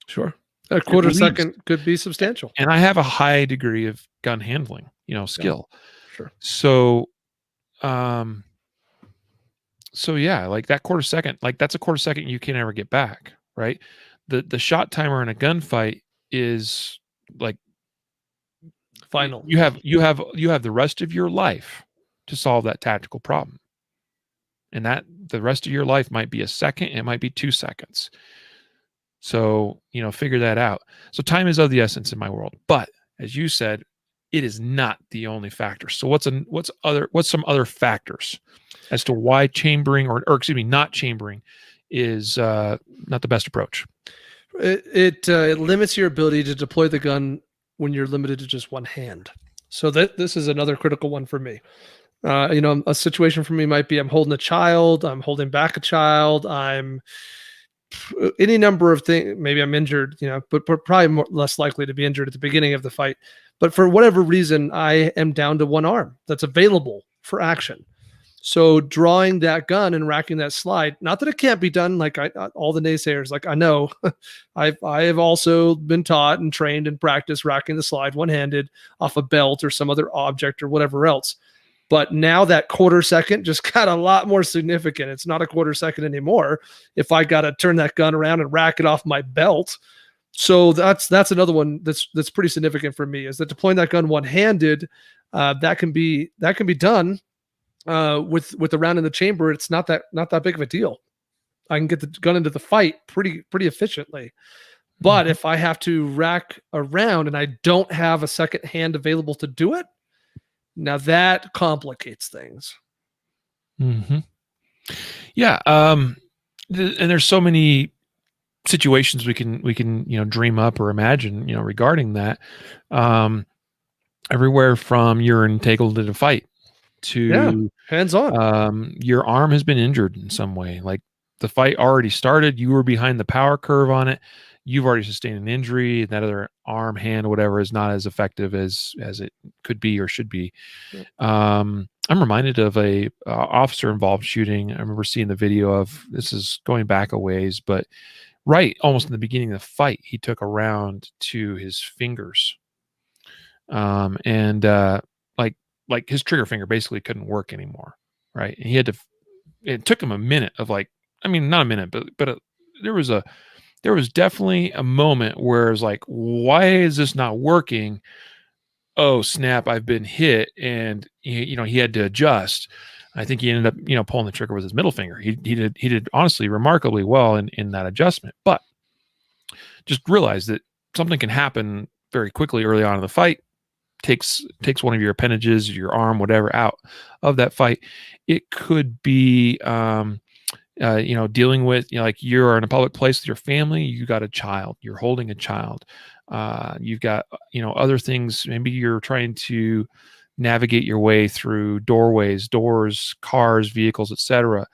Sure. A quarter second could be substantial. And I have a high degree of gun handling, skill. Yeah, sure. So yeah, like that quarter second, like that's a quarter second you can never get back, right? The shot timer in a gunfight is like final. You have the rest of your life to solve that tactical problem. And that the rest of your life might be a second, it might be 2 seconds. So, figure that out. So time is of the essence in my world. But as you said, it is not the only factor. So what's some other factors as to why chambering or excuse me, not chambering is not the best approach? It limits your ability to deploy the gun when you're limited to just one hand. So this is another critical one for me. A situation for me might be I'm holding a child, I'm holding back a child, I'm any number of things. Maybe I'm injured, but probably less likely to be injured at the beginning of the fight. But for whatever reason, I am down to one arm that's available for action. So drawing that gun and racking that slide, not that it can't be done. Like all the naysayers, like I know, I have also been taught and trained and practiced racking the slide one-handed off a belt or some other object or whatever else. But now that quarter second just got a lot more significant. It's not a quarter second anymore if I got to turn that gun around and rack it off my belt. So that's another one that's pretty significant for me, is that deploying that gun one-handed, that can be done with the round in the chamber. It's not that big of a deal. I can get the gun into the fight pretty efficiently. But if I have to rack a round and I don't have a second hand available to do it, now that complicates things. Mm-hmm. Yeah. And there's so many situations we can dream up or imagine regarding that. Everywhere from you're entangled in a fight to hands on. Your arm has been injured in some way. Like the fight already started, you were behind the power curve on it. You've already sustained an injury. That other arm, hand, whatever, is not as effective as it could be or should be. I'm reminded of a officer involved shooting. I remember seeing the video of, this is going back a ways, but right almost in the beginning of the fight, he took a round to his fingers, and like his trigger finger basically couldn't work anymore. Right, and he had to. It took him a minute of like I mean, not a minute, but there was definitely a moment where it's like, why is this not working? Oh snap! I've been hit, and he had to adjust. I think he ended up pulling the trigger with his middle finger. He did honestly remarkably well in that adjustment, but just realize that something can happen very quickly early on in the fight. Takes one of your appendages, your arm, whatever, out of that fight. It could be dealing with, like you're in a public place with your family, you got a child, you're holding a child, you've got, other things. Maybe you're trying to navigate your way through doorways, doors, cars, vehicles, etc.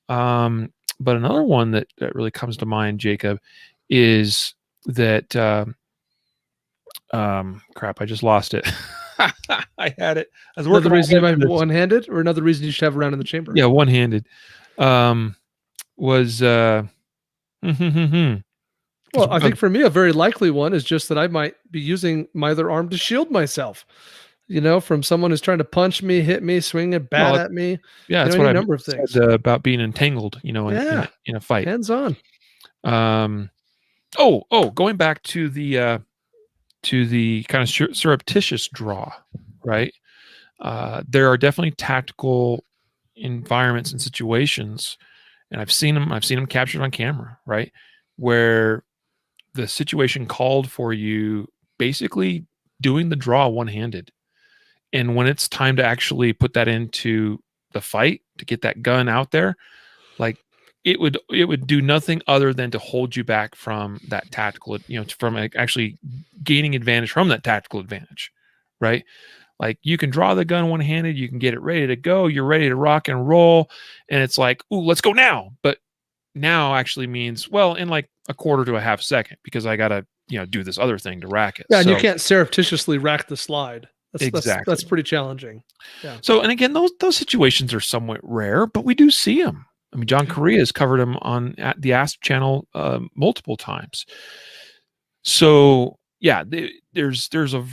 But another one that really comes to mind, Jacob, is that, crap, I just lost it. I had it. I was working Another reason you might be this. one-handed, or another reason you should have a round in the chamber. Yeah, one-handed. Was Well, I think for me, a very likely one is just that I might be using my other arm to shield myself, from someone who's trying to punch me, hit me, swing a bat at me. Yeah, that's any what I number of things said about being entangled, in a fight. Hands on. Going back to the kind of surreptitious draw, right? There are definitely tactical environments and situations, and I've seen them captured on camera, right, where the situation called for you basically doing the draw one-handed, and when it's time to actually put that into the fight to get that gun out there, like it would do nothing other than to hold you back from that tactical, from actually gaining advantage from that tactical advantage, right? Like you can draw the gun one-handed, you can get it ready to go, you're ready to rock and roll, and it's like, ooh, let's go now. But now actually means, well, in like a quarter to a half second, because I gotta, do this other thing to rack it. Yeah, and you can't surreptitiously rack the slide. Exactly. That's pretty challenging. Yeah. So, and again, those situations are somewhat rare, but we do see them. I mean, John Correa has covered them at the Ask channel multiple times. So, yeah, there's a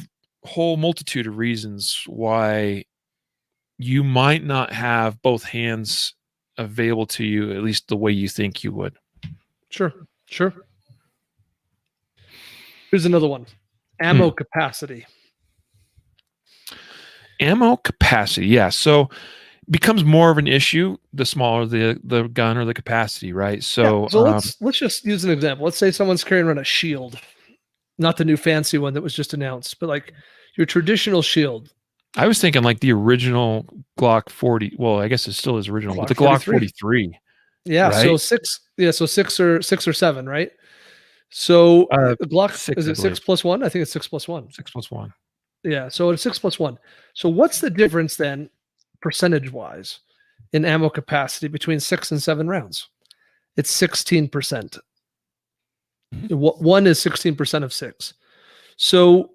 whole multitude of reasons why you might not have both hands available to you, at least the way you think you would. Sure. Here's another one. Ammo capacity. Ammo capacity, yeah. So becomes more of an issue the smaller the gun or the capacity, right? So, let's just use an example. Let's say someone's carrying around a shield, not the new fancy one that was just announced, but like your traditional shield. I was thinking like the original Glock 40. Well, I guess it still is original, but the Glock 43. Yeah. Right? So six or 7, right? So the Glock, is it 6+1? I think it's 6+1. 6+1. Yeah. So it's 6+1. So what's the difference then, percentage-wise, in ammo capacity between 6 and 7 rounds? It's 16%. One is 16% of 6. So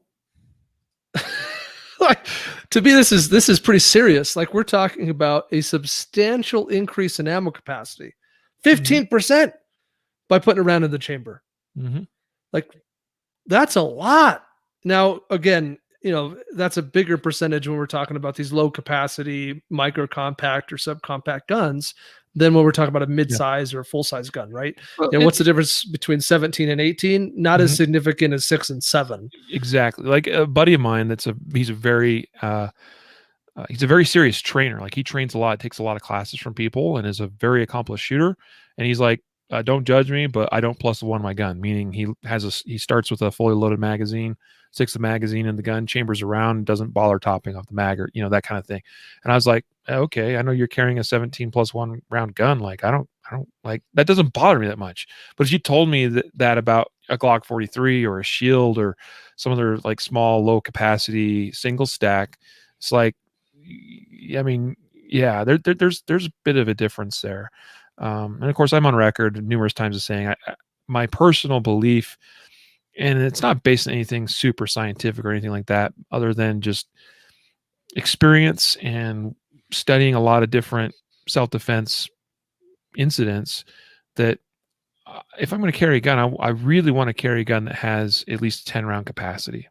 to me, this is pretty serious. Like we're talking about a substantial increase in ammo capacity, 15% by putting a round in the chamber. Like that's a lot. Now, again, that's a bigger percentage when we're talking about these low capacity micro compact or subcompact guns than when we're talking about a mid-size or a full-size gun, right? Well, and what's the difference between 17 and 18? Not as significant as 6 and 7. Exactly. Like a buddy of mine, he's a very serious trainer. Like he trains a lot, takes a lot of classes from people, and is a very accomplished shooter. And he's like, don't judge me, but I don't +1 my gun. Meaning he starts with a fully loaded magazine, sticks the magazine in the gun, chambers around, doesn't bother topping off the mag or that kind of thing. And I was like, okay, I know you're carrying a 17+1 round gun. Like I don't like that, doesn't bother me that much. But if you told me that about a Glock 43 or a Shield or some other like small low capacity single stack, it's like, I mean, yeah, there's a bit of a difference there. And of course, I'm on record numerous times as saying my personal belief, and it's not based on anything super scientific or anything like that, other than just experience and studying a lot of different self-defense incidents, that if I'm going to carry a gun, I really want to carry a gun that has at least 10 round capacity.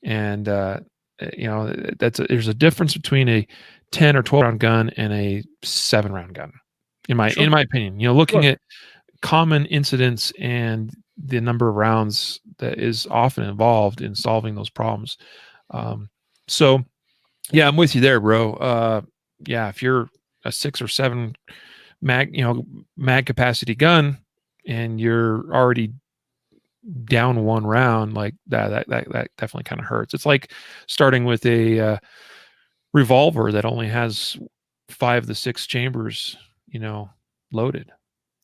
And, there's a difference between a 10 or 12 round gun and a 7 round gun. in my Sure. opinion. Looking Sure. at common incidents and the number of rounds that is often involved in solving those problems. So yeah, I'm with you there, bro. Yeah, if you're a 6 or 7 mag capacity gun and you're already down one round, like that definitely kind of hurts. It's like starting with a revolver that only has 5 to 6 chambers, loaded,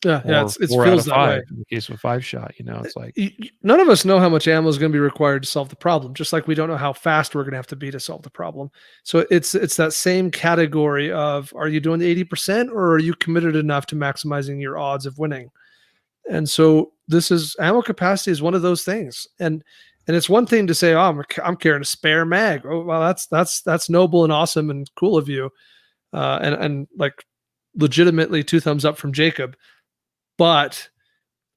Yeah. or It 4 out feels of that 5 way. in the case of a 5-shot. It's like, None of us know how much ammo is going to be required to solve the problem, just like we don't know how fast we're going to have to be to solve the problem. So it's that same category of, are you doing the 80% or are you committed enough to maximizing your odds of winning? And so this is ammo capacity is one of those things. And it's one thing to say, oh, I'm carrying a spare mag. Oh, well, that's noble and awesome and cool of you. And like legitimately 2 thumbs up from Jacob. But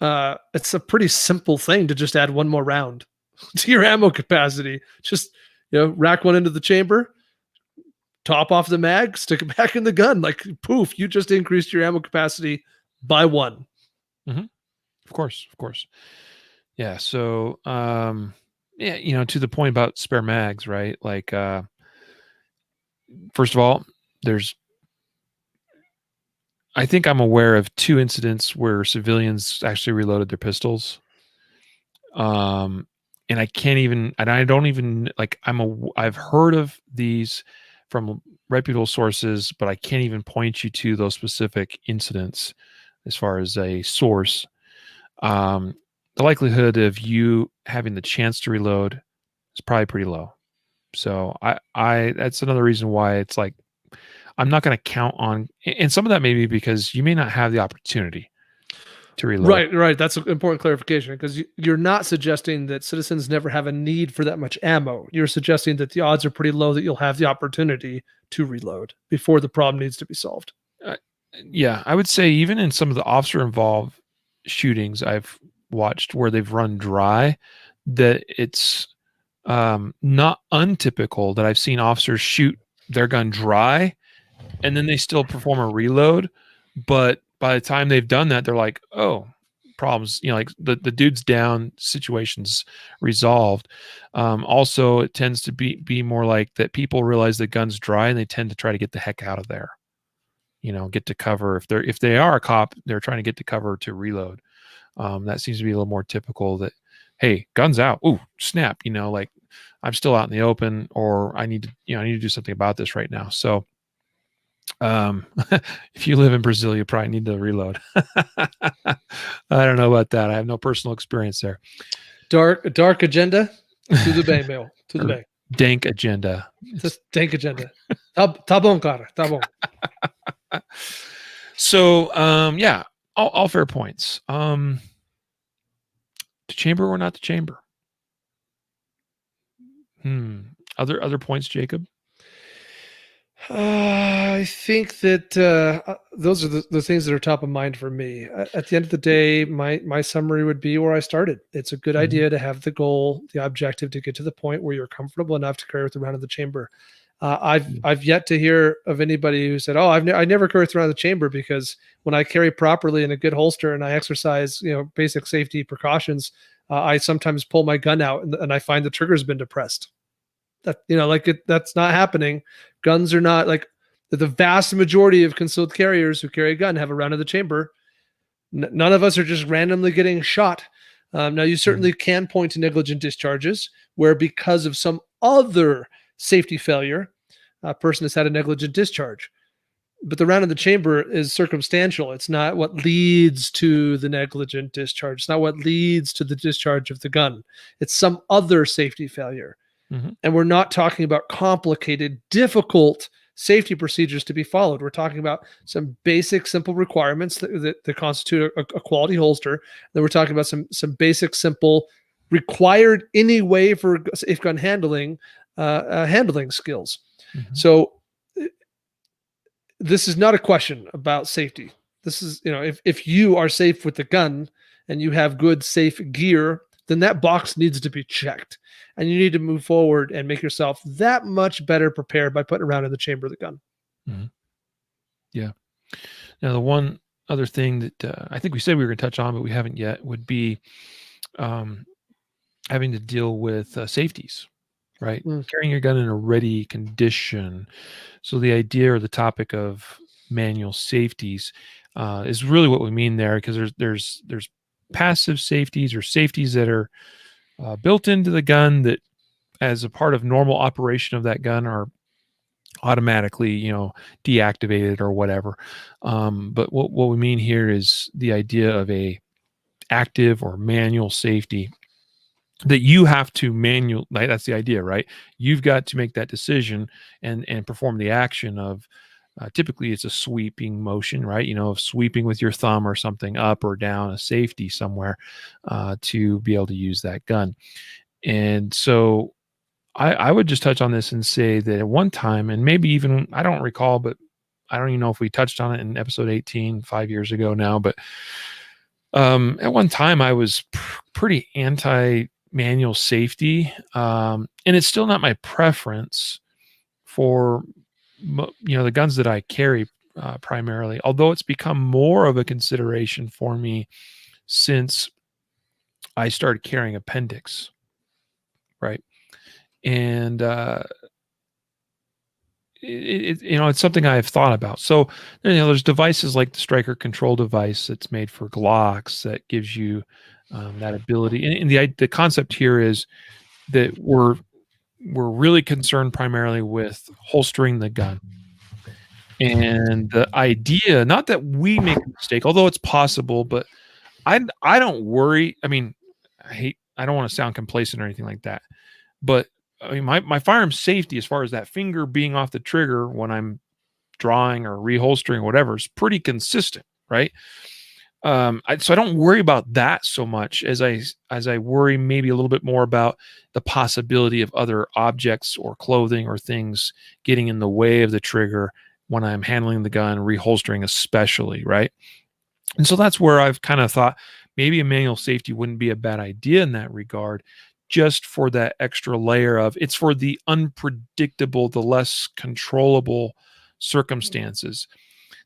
it's a pretty simple thing to just add one more round to your ammo capacity. Just rack one into the chamber, top off the mag, stick it back in the gun. Like poof, you just increased your ammo capacity by 1. mm-hmm. Of course. Yeah. So, yeah, to the point about spare mags, right? Like, first of all, I think I'm aware of 2 incidents where civilians actually reloaded their pistols. And I don't even like, I've heard of these from reputable sources, but I can't even point you to those specific incidents as far as a source. The likelihood of you having the chance to reload is probably pretty low. So I that's another reason why it's like, I'm not going to count on, and some of that may be because you may not have the opportunity to reload. Right. That's an important clarification because you're not suggesting that citizens never have a need for that much ammo. You're suggesting that the odds are pretty low that you'll have the opportunity to reload before the problem needs to be solved. Yeah, I would say even in some of the officer involved shootings I've watched where they've run dry, that it's not untypical that I've seen officers shoot their gun dry and then they still perform a reload. But by the time they've done that, they're like, oh, problems, like the dude's down, situation's resolved. Also, it tends to be more like that people realize the gun's dry and they tend to try to get the heck out of there. Get to cover. If they are a cop, they're trying to get to cover to reload. That seems to be a little more typical that, hey, guns out. Ooh, snap. Like I'm still out in the open, or I need to do something about this right now. So, if you live in Brazil, you probably need to reload. I don't know about that. I have no personal experience there. Dark agenda to the bay mail to the bay. Dank agenda. Just dank agenda. Tá bom, cara. Tá bom. So, yeah, all fair points. The chamber or not the chamber? Other points, Jacob? I think that those are the things that are top of mind for me. At the end of the day, my summary would be where I started. It's a good idea to have the goal, the objective, to get to the point where you're comfortable enough to carry with the round of the chamber. I've yet to hear of anybody who said, "Oh, I never carry around the chamber because when I carry properly in a good holster and I exercise, basic safety precautions, I sometimes pull my gun out and I find the trigger's been depressed." That's not happening. Guns are not like the vast majority of concealed carriers who carry a gun have a round of the chamber. None of us are just randomly getting shot. Now, you certainly can point to negligent discharges where, because of some other safety failure, a person has had a negligent discharge. But the round of the chamber is circumstantial. It's not what leads to the negligent discharge. It's not what leads to the discharge of the gun. It's some other safety failure. And we're not talking about complicated, difficult safety procedures to be followed. We're talking about some basic, simple requirements that constitute a quality holster. Then we're talking about some basic, simple, required anyway for safe gun handling, handling skills. So this is not a question about safety. This is, if you are safe with the gun and you have good, safe gear, then that box needs to be checked. And you need to move forward and make yourself that much better prepared by putting a round in the chamber of the gun. Yeah. Now, the one other thing that I think we said we were going to touch on, but we haven't yet, would be um, having to deal with safeties, right? Mm. Carrying your gun in a ready condition. So the idea or the topic of manual safeties is really what we mean there, because there's passive safeties or safeties that are built into the gun that, as a part of normal operation of that gun, are automatically, deactivated or whatever. But what we mean here is the idea of a active or manual safety that you have to manual, like, that's the idea, right? You've got to make that decision and perform the action of typically it's a sweeping motion, right? Of sweeping with your thumb or something up or down a safety somewhere to be able to use that gun. And so I would just touch on this and say that at one time, and maybe even, I don't recall, but I don't even know if we touched on it in episode 18, 5 years ago now, but at one time I was pretty anti manual safety. And it's still not my preference for, the guns that I carry primarily, although it's become more of a consideration for me since I started carrying appendix, right? And it's something I've thought about. So there's devices like the striker control device that's made for Glocks that gives you that ability. And the concept here is that we're really concerned primarily with holstering the gun. And the idea, not that we make a mistake, although it's possible, but I don't worry. I mean, I don't want to sound complacent or anything like that, but I mean, my firearm safety, as far as that finger being off the trigger when I'm drawing or reholstering or whatever, is pretty consistent, right? So I don't worry about that so much as I worry maybe a little bit more about the possibility of other objects or clothing or things getting in the way of the trigger when I'm handling the gun, reholstering especially, right? And so that's where I've kind of thought maybe a manual safety wouldn't be a bad idea in that regard, just for that extra layer of, it's for the unpredictable, the less controllable circumstances.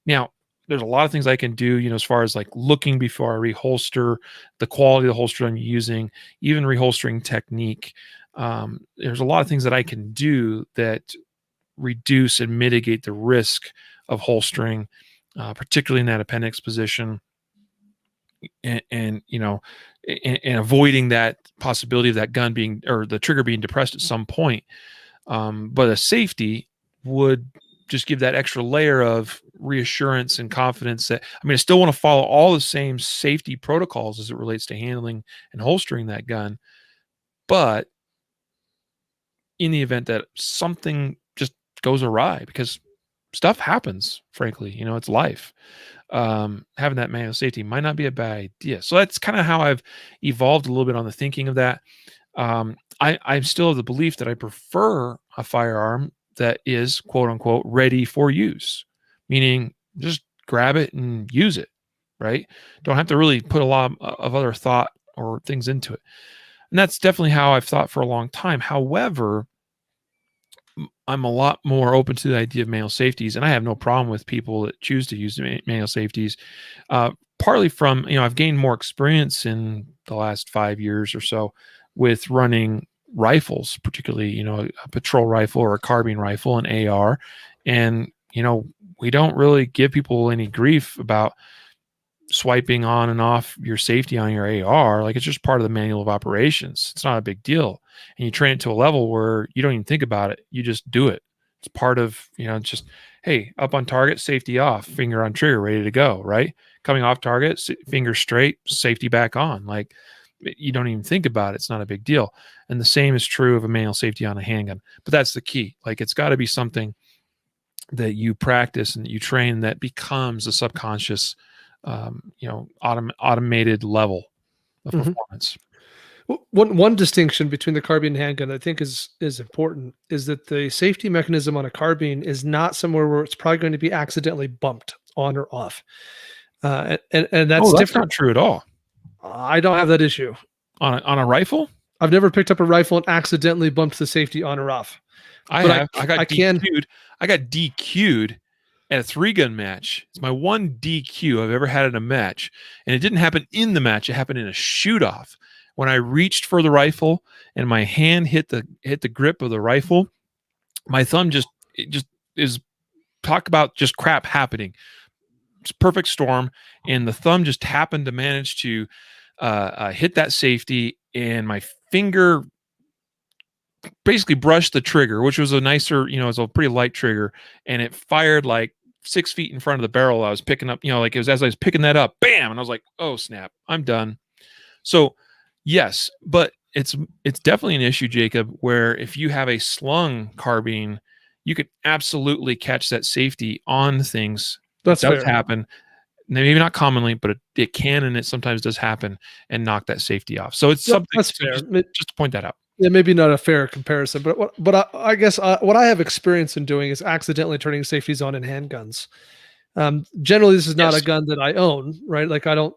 Now, there's a lot of things I can do, as far as like looking before I reholster, the quality of the holster I'm using, even reholstering technique. There's a lot of things that I can do that reduce and mitigate the risk of holstering, particularly in that appendix position, and avoiding that possibility of that gun being, or the trigger being depressed at some point. But a safety would just give that extra layer of reassurance and confidence that, I still want to follow all the same safety protocols as it relates to handling and holstering that gun. But in the event that something just goes awry, because stuff happens, frankly, it's life. Having that manual safety might not be a bad idea. So that's kind of how I've evolved a little bit on the thinking of that. I'm still of the belief that I prefer a firearm that is, quote unquote, ready for use, meaning just grab it and use it, right? Don't have to really put a lot of other thought or things into it. And that's definitely how I've thought for a long time. However, I'm a lot more open to the idea of manual safeties, and I have no problem with people that choose to use manual safeties. Partly from, I've gained more experience in the last 5 years or so with running rifles, particularly, a patrol rifle or a carbine rifle, an AR. And, we don't really give people any grief about swiping on and off your safety on your AR. Like, it's just part of the manual of operations. It's not a big deal. And you train it to a level where you don't even think about it. You just do it. It's part of, it's just, hey, up on target, safety off, finger on trigger, ready to go, right? Coming off target, finger straight, safety back on. Like, you don't even think about it. It's not a big deal. And the same is true of a manual safety on a handgun. But that's the key. Like, it's got to be something that you practice and that you train that becomes a subconscious automated level of performance. One distinction between the carbine and handgun I think is important is that the safety mechanism on a carbine is not somewhere where it's probably going to be accidentally bumped on or off. And that's that's different. not true at all. I don't have that issue. On a rifle? I've never picked up a rifle and accidentally bumped the safety on or off. I got DQ'd at a 3-gun match. It's my one DQ I've ever had in a match. And it didn't happen in the match. It happened in a shoot-off. When I reached for the rifle and my hand hit the grip of the rifle, my thumb just is, talk about just crap happening. It's perfect storm. And the thumb just happened to manage to hit that safety, and my finger basically brushed the trigger, which was a nicer, it was a pretty light trigger, and it fired like 6 feet in front of the barrel I was picking up. Like it was as I was picking that up, bam, and I was like, oh snap, I'm done. So yes, but it's definitely an issue, Jacob, where if you have a slung carbine, you could absolutely catch that safety on things. That's It does fair. happen. Maybe not commonly, but it can, and it sometimes does happen, and knock that safety off. So it's something. That's fair. Just to point that out. Yeah, maybe not a fair comparison, but I guess what I have experience in doing is accidentally turning safeties on in handguns. Generally, this is not a gun that I own, right? Like I don't.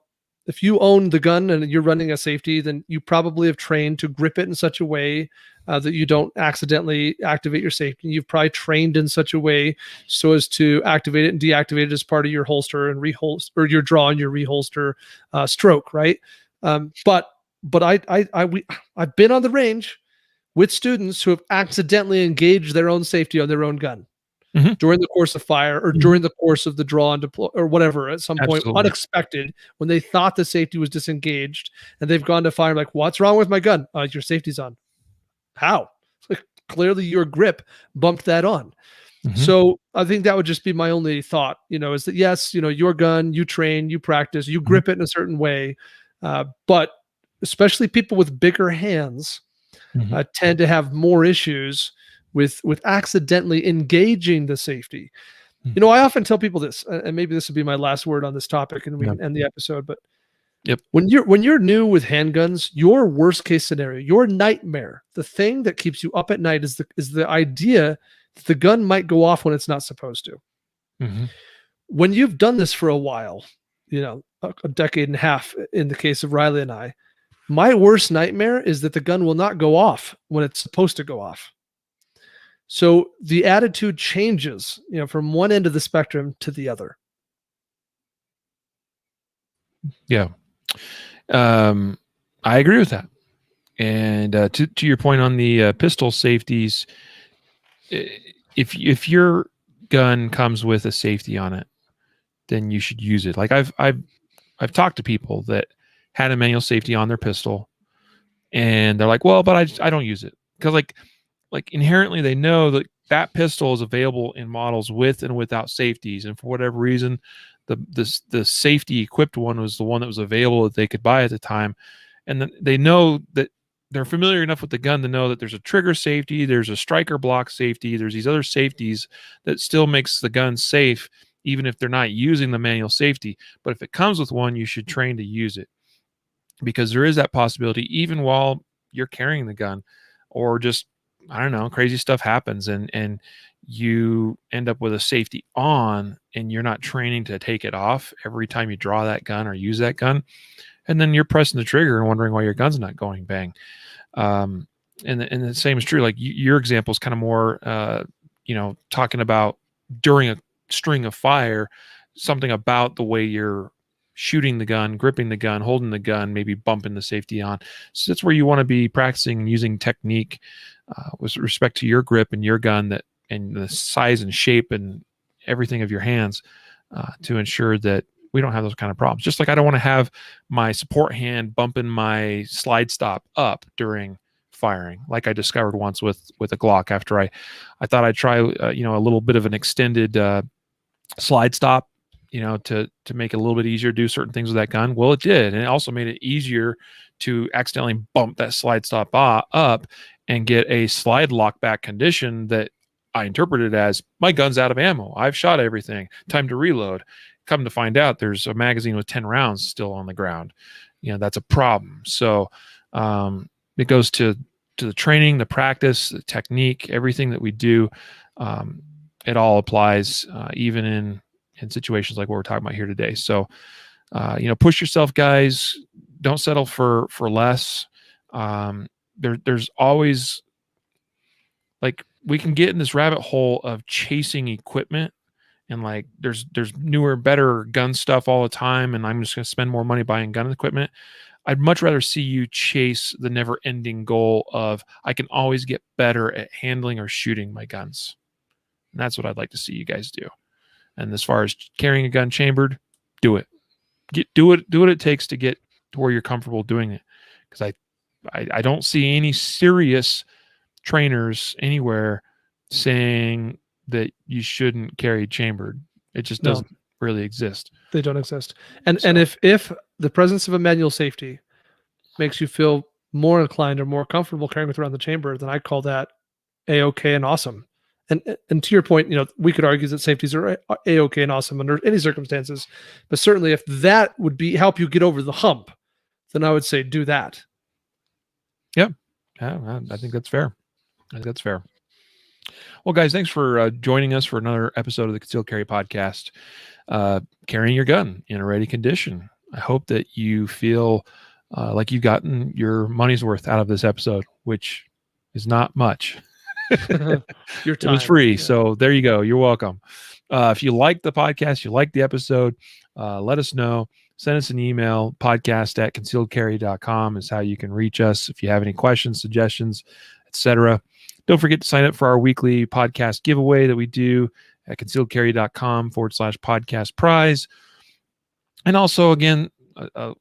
If you own the gun and you're running a safety, then you probably have trained to grip it in such a way that you don't accidentally activate your safety. You've probably trained in such a way so as to activate it and deactivate it as part of your holster and reholster, or your draw and your reholster stroke, right? But I've been on the range with students who have accidentally engaged their own safety on their own gun during the course of fire, or during the course of the draw and deploy, or whatever, at some point unexpected, when they thought the safety was disengaged and they've gone to fire, like, what's wrong with my gun? Your safety's on. How? Like, clearly your grip bumped that on. So I think that would just be my only thought, is that yes, your gun, you train, you practice, you grip it in a certain way. But especially people with bigger hands tend to have more issues with accidentally engaging the safety. I often tell people this, and maybe this will be my last word on this topic, and we can end the episode. But when you're new with handguns, your worst case scenario, your nightmare, the thing that keeps you up at night is the idea that the gun might go off when it's not supposed to. When you've done this for a while, a decade and a half in the case of Riley and I, my worst nightmare is that the gun will not go off when it's supposed to go off. So the attitude changes, from one end of the spectrum to the other. Yeah. I agree with that. And to your point on the pistol safeties, if your gun comes with a safety on it, then you should use it. Like I've talked to people that had a manual safety on their pistol, and they're like, well, but I don't use it because like inherently they know that pistol is available in models with and without safeties, and for whatever reason, the safety equipped one was the one that was available that they could buy at the time, and then they know that they're familiar enough with the gun to know that there's a trigger safety, there's a striker block safety, there's these other safeties that still makes the gun safe even if they're not using the manual safety. But if it comes with one, you should train to use it, because there is that possibility even while you're carrying the gun, or just, I don't know, crazy stuff happens and you end up with a safety on and you're not training to take it off every time you draw that gun or use that gun. And then you're pressing the trigger and wondering why your gun's not going bang. And the same is true. Like your example is kind of more, talking about during a string of fire, something about the way you're shooting the gun, gripping the gun, holding the gun, maybe bumping the safety on. So that's where you want to be practicing and using technique with respect to your grip and your gun, and the size and shape and everything of your hands to ensure that we don't have those kind of problems. Just like I don't want to have my support hand bumping my slide stop up during firing, like I discovered once with a Glock after I thought I'd try a little bit of an extended slide stop, to make it a little bit easier to do certain things with that gun. Well, it did, and it also made it easier to accidentally bump that slide stop up and get a slide lock back condition that I interpreted as my gun's out of ammo. I've shot everything. Time to reload. Come to find out, there's a magazine with 10 rounds still on the ground. That's a problem. So it goes to the training, the practice, the technique, everything that we do. It all applies, even in situations like what we're talking about here today. So, push yourself, guys. Don't settle for less. There's always, like, we can get in this rabbit hole of chasing equipment and like there's newer, better gun stuff all the time, and I'm just going to spend more money buying gun equipment. I'd much rather see you chase the never-ending goal of I can always get better at handling or shooting my guns. And that's what I'd like to see you guys do. And as far as carrying a gun chambered, do it. Do what it takes to get to where you're comfortable doing it. Because I don't see any serious trainers anywhere saying that you shouldn't carry chambered. It just doesn't really exist. They don't exist. And if the presence of a manual safety makes you feel more inclined or more comfortable carrying it around the chamber, then I call that A-okay and awesome. And to your point, we could argue that safeties are A-okay and awesome under any circumstances, but certainly if that would help you get over the hump, then I would say do that. Yeah, I think that's fair. Well, guys, thanks for joining us for another episode of the Concealed Carry Podcast. Carrying your gun in a ready condition. I hope that you feel like you've gotten your money's worth out of this episode, which is not much. Your time. It was free, so there you go. You're welcome. If you like the podcast, you like the episode, let us know. Send us an email. podcast@concealedcarry.com is how you can reach us if you have any questions, suggestions, etc. Don't forget to sign up for our weekly podcast giveaway that we do at concealedcarry.com/podcast prize. And also, again,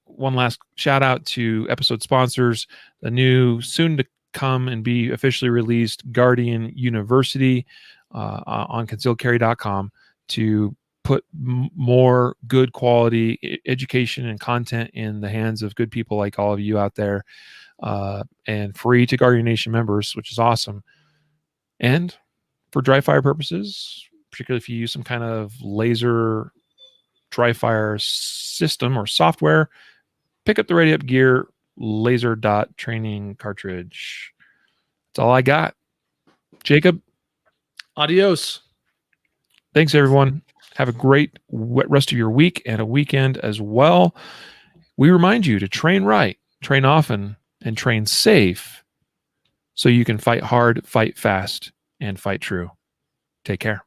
one last shout out to episode sponsors, the new soon to come and be officially released Guardian University on concealedcarry.com to put more good quality education and content in the hands of good people like all of you out there, and free to Guardian Nation members, which is awesome. And for dry fire purposes, particularly if you use some kind of laser dry fire system or software, pick up the Ready Up Gear laser dot training cartridge. That's all I got. Jacob, adios. Thanks, everyone. Have a great rest of your week and a weekend as well. We remind you to train right, train often, and train safe so you can fight hard, fight fast, and fight true. Take care.